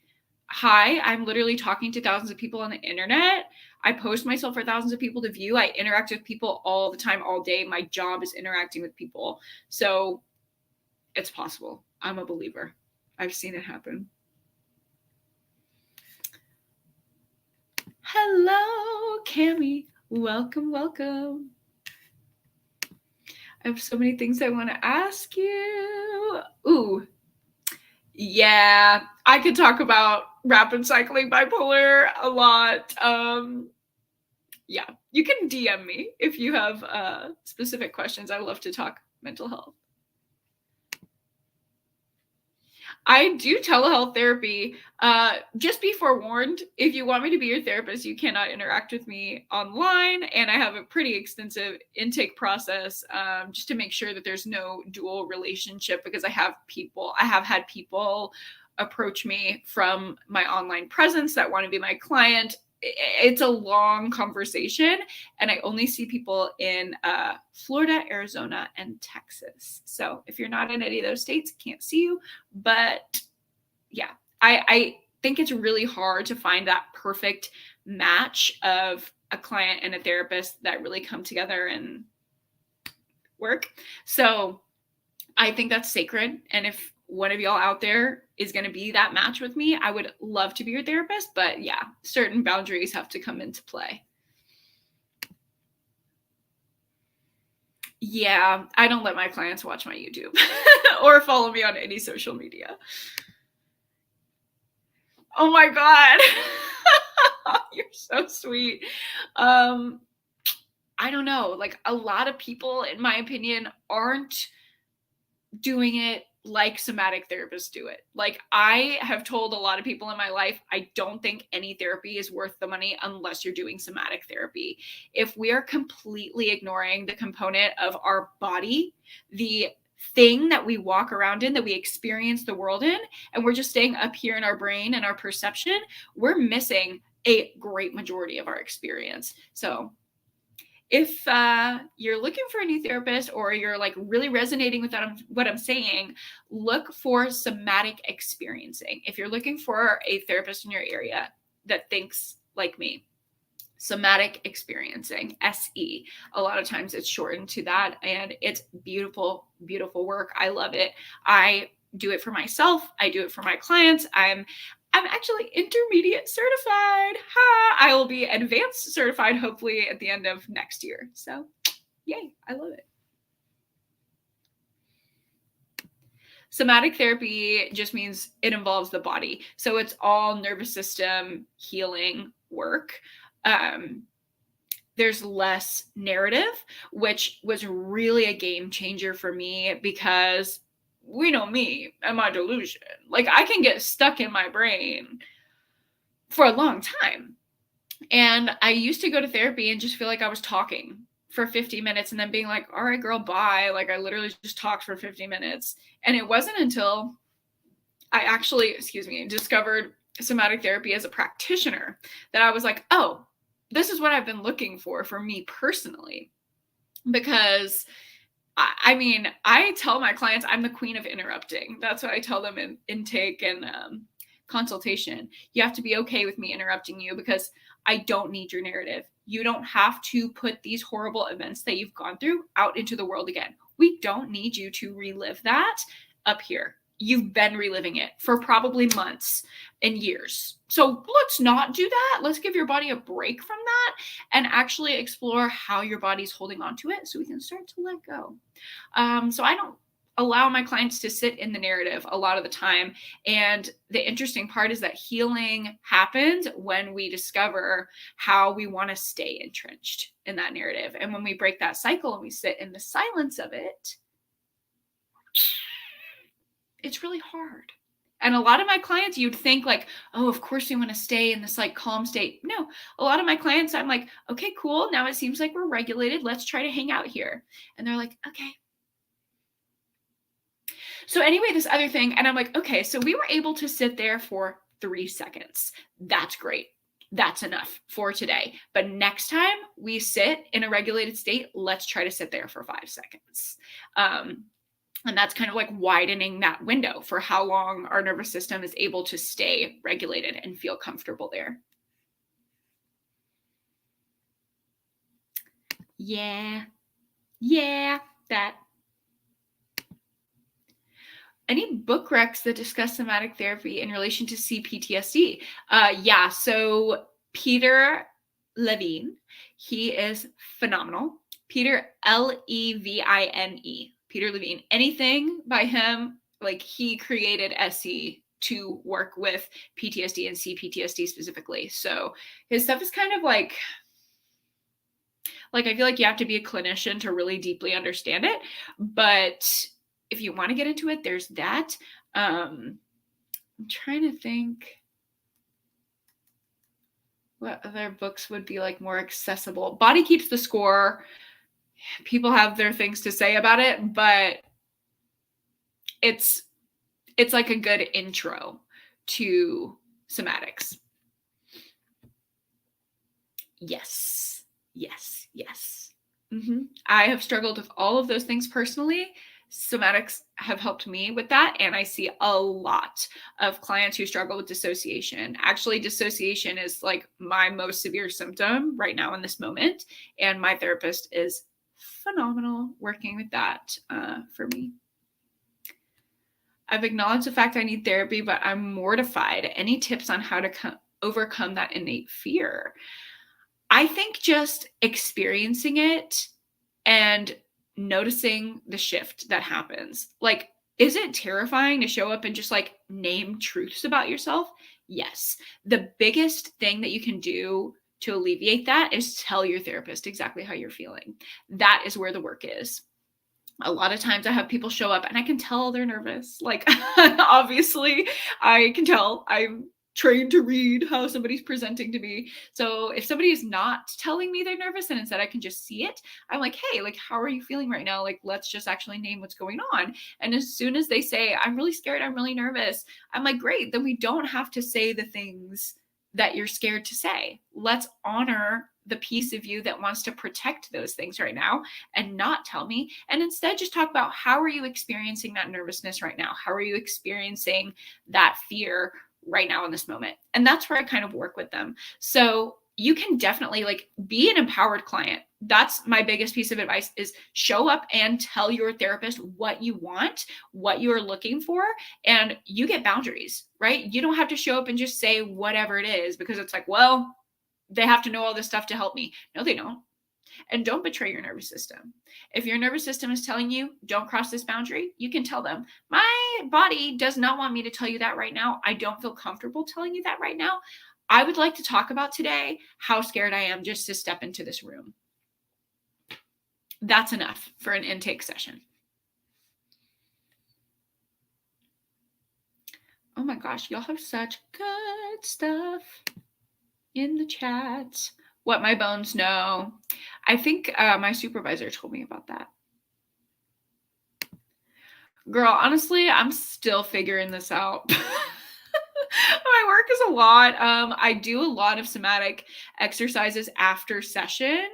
Speaker 1: hi, I'm literally talking to thousands of people on the internet. I post myself for thousands of people to view. I interact with people all the time, all day. My job is interacting with people. So it's possible. I'm a believer. I've seen it happen. Hello, Cami. Welcome. I have so many things I want to ask you. Ooh, yeah, I could talk about rapid cycling bipolar a lot. Yeah, you can DM me if you have specific questions. I love to talk mental health. I do telehealth therapy. Just be forewarned, if you want me to be your therapist, you cannot interact with me online. And I have a pretty extensive intake process just to make sure that there's no dual relationship, because I have had people approach me from my online presence that want to be my client. It's a long conversation, and I only see people in Florida, Arizona, and Texas. So if you're not in any of those states, can't see you. But yeah, I think it's really hard to find that perfect match of a client and a therapist that really come together and work. So I think that's sacred. And if one of y'all out there is going to be that match with me, I would love to be your therapist. But yeah, certain boundaries have to come into play. Yeah, I don't let my clients watch my YouTube or follow me on any social media. Oh my God. You're so sweet. I don't know. Like, a lot of people, in my opinion, aren't doing it like somatic therapists do it. Like, I have told a lot of people in my life, I don't think any therapy is worth the money unless you're doing somatic therapy. If we are completely ignoring the component of our body, the thing that we walk around in, that we experience the world in, and we're just staying up here in our brain and our perception, we're missing a great majority of our experience. So if you're looking for a new therapist or you're like really resonating with what I'm saying, look for somatic experiencing. If you're looking for a therapist in your area that thinks like me, somatic experiencing, SE. A lot of times it's shortened to that, and it's beautiful, beautiful work. I love it. I do it for myself. I do it for my clients. I'm actually intermediate certified. Ha! I will be advanced certified hopefully at the end of next year. So, yay, I love it. Somatic therapy just means it involves the body. So it's all nervous system healing work. There's less narrative, which was really a game changer for me because we know me and my delusion. Like I can get stuck in my brain for a long time. And I used to go to therapy and just feel like I was talking for 50 minutes and then being like, all right, girl, bye. Like I literally just talked for 50 minutes. And it wasn't until I actually, discovered somatic therapy as a practitioner that I was like, oh, this is what I've been looking for me personally. Because I mean, I tell my clients I'm the queen of interrupting. That's what I tell them in intake and consultation. You have to be okay with me interrupting you because I don't need your narrative. You don't have to put these horrible events that you've gone through out into the world again. We don't need you to relive that up here. You've been reliving it for probably months and years. So let's not do that. Let's give your body a break from that and actually explore how your body's holding on to it so we can start to let go. So I don't allow my clients to sit in the narrative a lot of the time. And the interesting part is that healing happens when we discover how we want to stay entrenched in that narrative. And when we break that cycle and we sit in the silence of it, it's really hard. And a lot of my clients, you'd think like, oh, of course you want to stay in this like calm state. No, a lot of my clients, I'm like, okay, cool. Now it seems like we're regulated. Let's try to hang out here. And they're like, okay. So anyway, this other thing, and I'm like, okay, so we were able to sit there for 3 seconds. That's great. That's enough for today. But next time we sit in a regulated state, let's try to sit there for 5 seconds. And that's kind of like widening that window for how long our nervous system is able to stay regulated and feel comfortable there. Yeah, that. Any book recs that discuss somatic therapy in relation to CPTSD? Yeah, so Peter Levine, he is phenomenal. Peter Levine. Peter Levine. Anything by him, like he created SE to work with PTSD and CPTSD specifically. So his stuff is kind of like I feel like you have to be a clinician to really deeply understand it. But if you want to get into it, there's that. I'm trying to think what other books would be like more accessible. Body Keeps the Score. People have their things to say about it, but it's like a good intro to somatics. Yes. Mm-hmm. I have struggled with all of those things personally. Somatics have helped me with that. And I see a lot of clients who struggle with dissociation. Actually, dissociation is like my most severe symptom right now in this moment. And my therapist is phenomenal working with that for me. I've acknowledged the fact I need therapy, but I'm mortified. Any tips on how to overcome that innate fear? I think just experiencing it and noticing the shift that happens. Like, is it terrifying to show up and just like name truths about yourself? Yes. The biggest thing that you can do to alleviate that is tell your therapist exactly how you're feeling. That is where the work is. A lot of times I have people show up and I can tell they're nervous. Like, obviously, I can tell. I'm trained to read how somebody's presenting to me. So if somebody is not telling me they're nervous and instead I can just see it, I'm like, hey, like, how are you feeling right now? Like, let's just actually name what's going on. And as soon as they say, I'm really scared, I'm really nervous, I'm like, great, then we don't have to say the things that you're scared to say. Let's honor the piece of you that wants to protect those things right now and not tell me, and instead just talk about how are you experiencing that nervousness right now? How are you experiencing that fear right now in this moment? And that's where I kind of work with them. So you can definitely like be an empowered client. That's my biggest piece of advice, is show up and tell your therapist what you want, what you're looking for, and you get boundaries, right? You don't have to show up and just say whatever it is, because it's like, well, they have to know all this stuff to help me. No, they don't. And don't betray your nervous system. If your nervous system is telling you, don't cross this boundary, you can tell them, my body does not want me to tell you that right now. I don't feel comfortable telling you that right now. I would like to talk about today how scared I am just to step into this room. That's enough for an intake session. Oh my gosh, y'all have such good stuff in the chat. What my bones know. I think my supervisor told me about that. Girl, honestly, I'm still figuring this out. My work is a lot. I do a lot of somatic exercises after session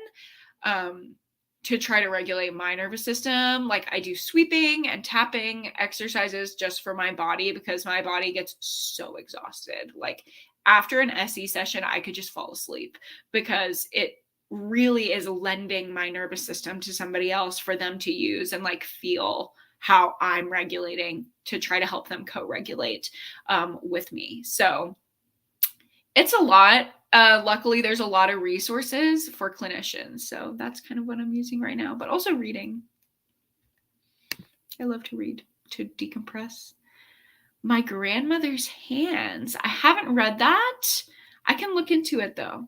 Speaker 1: to try to regulate my nervous system. Like I do sweeping and tapping exercises just for my body, because my body gets so exhausted. Like after an SE session, I could just fall asleep, because it really is lending my nervous system to somebody else for them to use and like feel how I'm regulating to try to help them co-regulate with me. So it's a lot. Luckily, there's a lot of resources for clinicians. So that's kind of what I'm using right now, but also reading. I love to read to decompress. My Grandmother's Hands. I haven't read that. I can look into it though.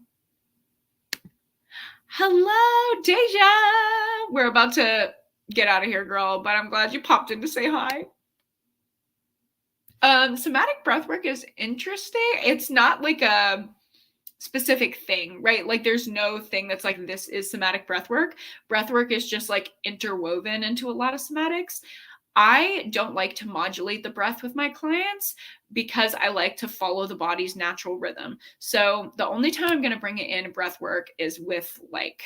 Speaker 1: Hello, Deja. We're about to get out of here, girl, but I'm glad you popped in to say hi. Somatic breathwork is interesting. It's not like a specific thing, right? Like there's no thing that's like, this is somatic breathwork. Breathwork is just like interwoven into a lot of somatics. I don't like to modulate the breath with my clients because I like to follow the body's natural rhythm. So the only time I'm going to bring it in breath work is with like,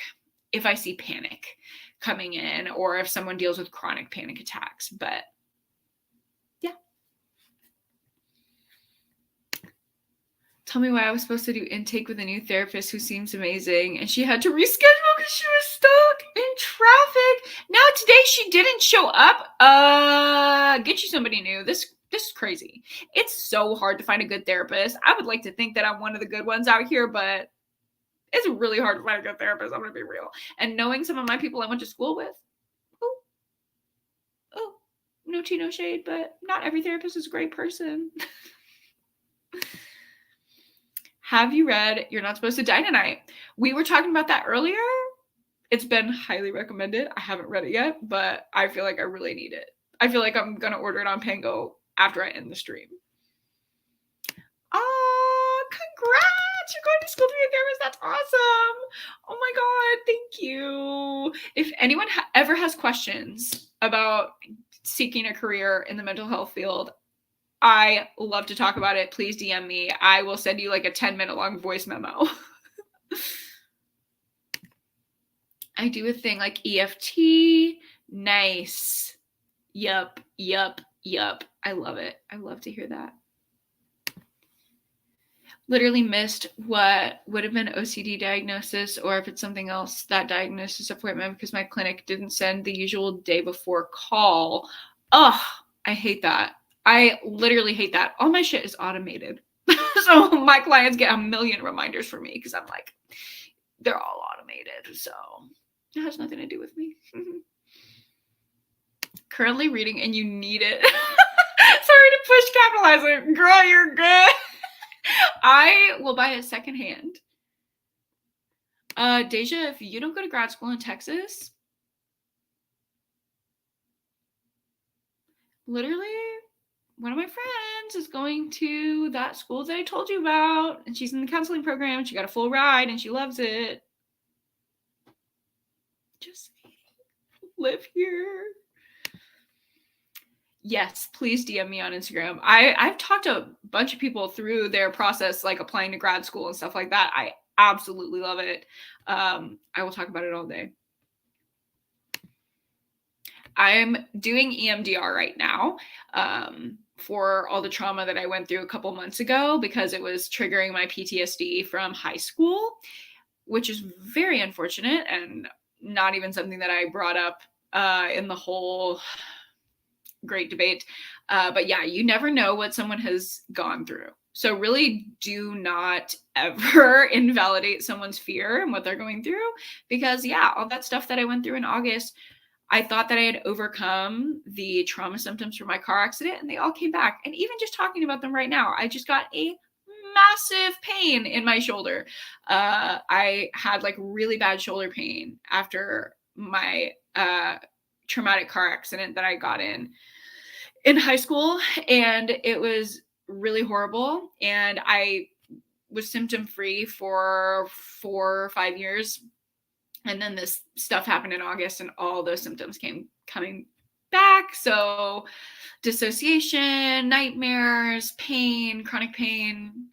Speaker 1: if I see panic coming in, or if someone deals with chronic panic attacks. But yeah. Tell me why I was supposed to do intake with a new therapist who seems amazing, and she had to reschedule because she was stuck in traffic. Now today she didn't show up. Get you somebody new. This is crazy. It's so hard to find a good therapist. I would like to think that I'm one of the good ones out here, but it's really hard to find a good therapist. I'm gonna be real. And knowing some of my people I went to school with, oh, no tea, no shade, but not every therapist is a great person. Have you read You're Not Supposed to Die Tonight? We were talking about that earlier. It's been highly recommended. I haven't read it yet, but I feel like I really need it. I feel like I'm going to order it on Pango after I end the stream. Oh, congrats! You're going to school to be a therapist. That's awesome. Oh my God, thank you. If anyone ever has questions about seeking a career in the mental health field, I love to talk about it. Please DM me. I will send you like a 10-minute long voice memo. I do a thing like EFT. Nice. Yup. I love it. I love to hear that. Literally missed what would have been OCD diagnosis, or if it's something else, that diagnosis appointment, because my clinic didn't send the usual day before call. Ugh, I hate that. I literally hate that. All my shit is automated. So my clients get a million reminders from me because I'm like, they're all automated. So it has nothing to do with me. Currently reading and you need it. Sorry to push capitalizer. Girl, you're good. I will buy it secondhand. Deja, if you don't go to grad school in Texas, literally one of my friends is going to that school that I told you about, and she's in the counseling program, and she got a full ride and she loves it. Just live here. Yes, please DM me on Instagram. I've talked to a bunch of people through their process, like applying to grad school and stuff like that. Absolutely love it. I will talk about it all day. I'm doing EMDR right now for all the trauma that I went through a couple months ago because it was triggering my PTSD from high school, which is very unfortunate and not even something that I brought up in the whole great debate. But yeah, you never know what someone has gone through. So really do not ever invalidate someone's fear and what they're going through because yeah, all that stuff that I went through in August, I thought that I had overcome the trauma symptoms from my car accident and they all came back. And even just talking about them right now, I just got a massive pain in my shoulder. I had like really bad shoulder pain after my traumatic car accident that I got in high school, and it was really horrible. And I was symptom free for 4 or 5 years. And then this stuff happened in August and all those symptoms came coming back. So dissociation, nightmares, pain, chronic pain.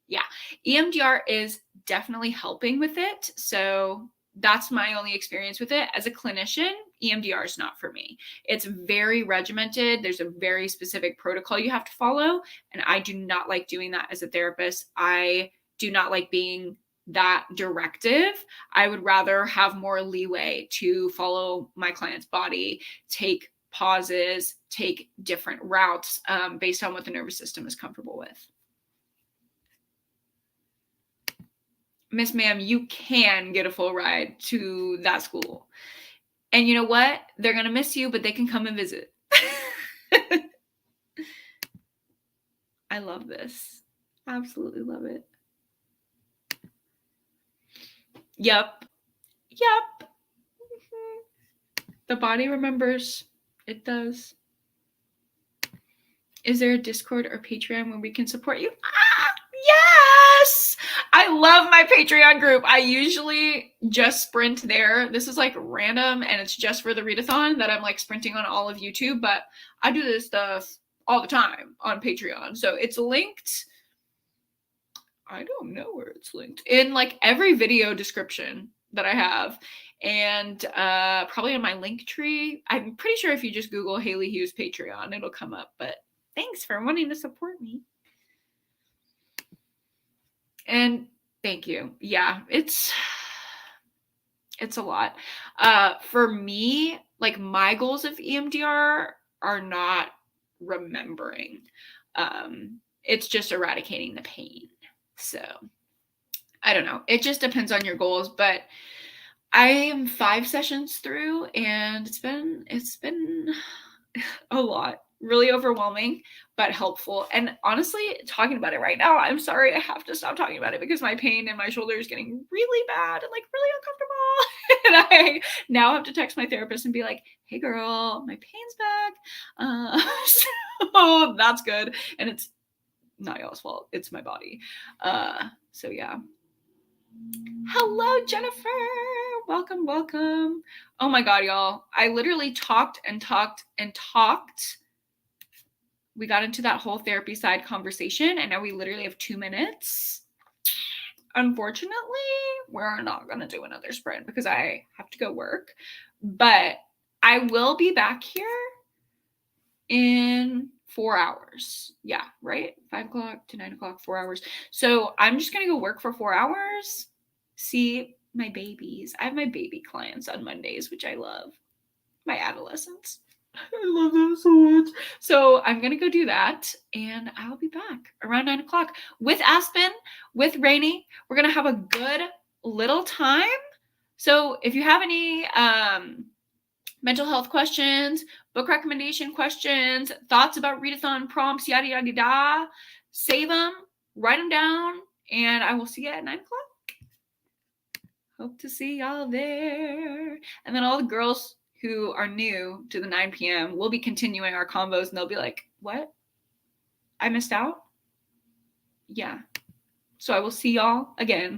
Speaker 1: Yeah, EMDR is definitely helping with it. So that's my only experience with it. As a clinician, EMDR is not for me. It's very regimented. There's a very specific protocol you have to follow. And I do not like doing that as a therapist. I do not like being that directive. I would rather have more leeway to follow my client's body, take pauses, take different routes based on what the nervous system is comfortable with. Miss Ma'am, you can get a full ride to that school. And you know what? They're going to miss you, but they can come and visit. I love this. Absolutely love it. Yep. The body remembers. It does. Is there a Discord or Patreon where we can support you? Yes! I love my Patreon group. I usually just sprint there. This is like random and it's just for the readathon that I'm like sprinting on all of YouTube, but I do this stuff all the time on Patreon. So it's linked. I don't know where it's linked. In like every video description that I have. And probably in my link tree. I'm pretty sure if you just Google Hailey Hughes Patreon, it'll come up. But thanks for wanting to support me. And thank you. Yeah, it's a lot. For me, like my goals of EMDR are not remembering. It's just eradicating the pain. So I don't know. It just depends on your goals, but I am 5 sessions through and it's been a lot. Really overwhelming, but helpful. And honestly, talking about it right now, I'm sorry I have to stop talking about it because my pain in my shoulder is getting really bad and like really uncomfortable. And I now have to text my therapist and be like, hey girl, my pain's back. So that's good. And it's not y'all's fault. It's my body. So yeah. Hello, Jennifer. Welcome. Oh my God, y'all. I literally talked. We got into that whole therapy side conversation and now we literally have 2 minutes. Unfortunately, we're not going to do another sprint because I have to go work, but I will be back here in 4 hours. Yeah, right? 5 o'clock to 9 o'clock, 4 hours. So I'm just going to go work for 4 hours, see my babies. I have my baby clients on Mondays, which I love. My adolescents. I love them so much. So I'm going to go do that and I'll be back around 9 o'clock with Aspen, with Rainy. We're going to have a good little time. So if you have any mental health questions, book recommendation questions, thoughts about readathon prompts, yada, yada, yada, save them, write them down, and I will see you at 9 o'clock. Hope to see y'all there. And then all the girls who are new to the 9 p.m. we'll be continuing our combos and they'll be like, what? I missed out? Yeah. So I will see y'all again.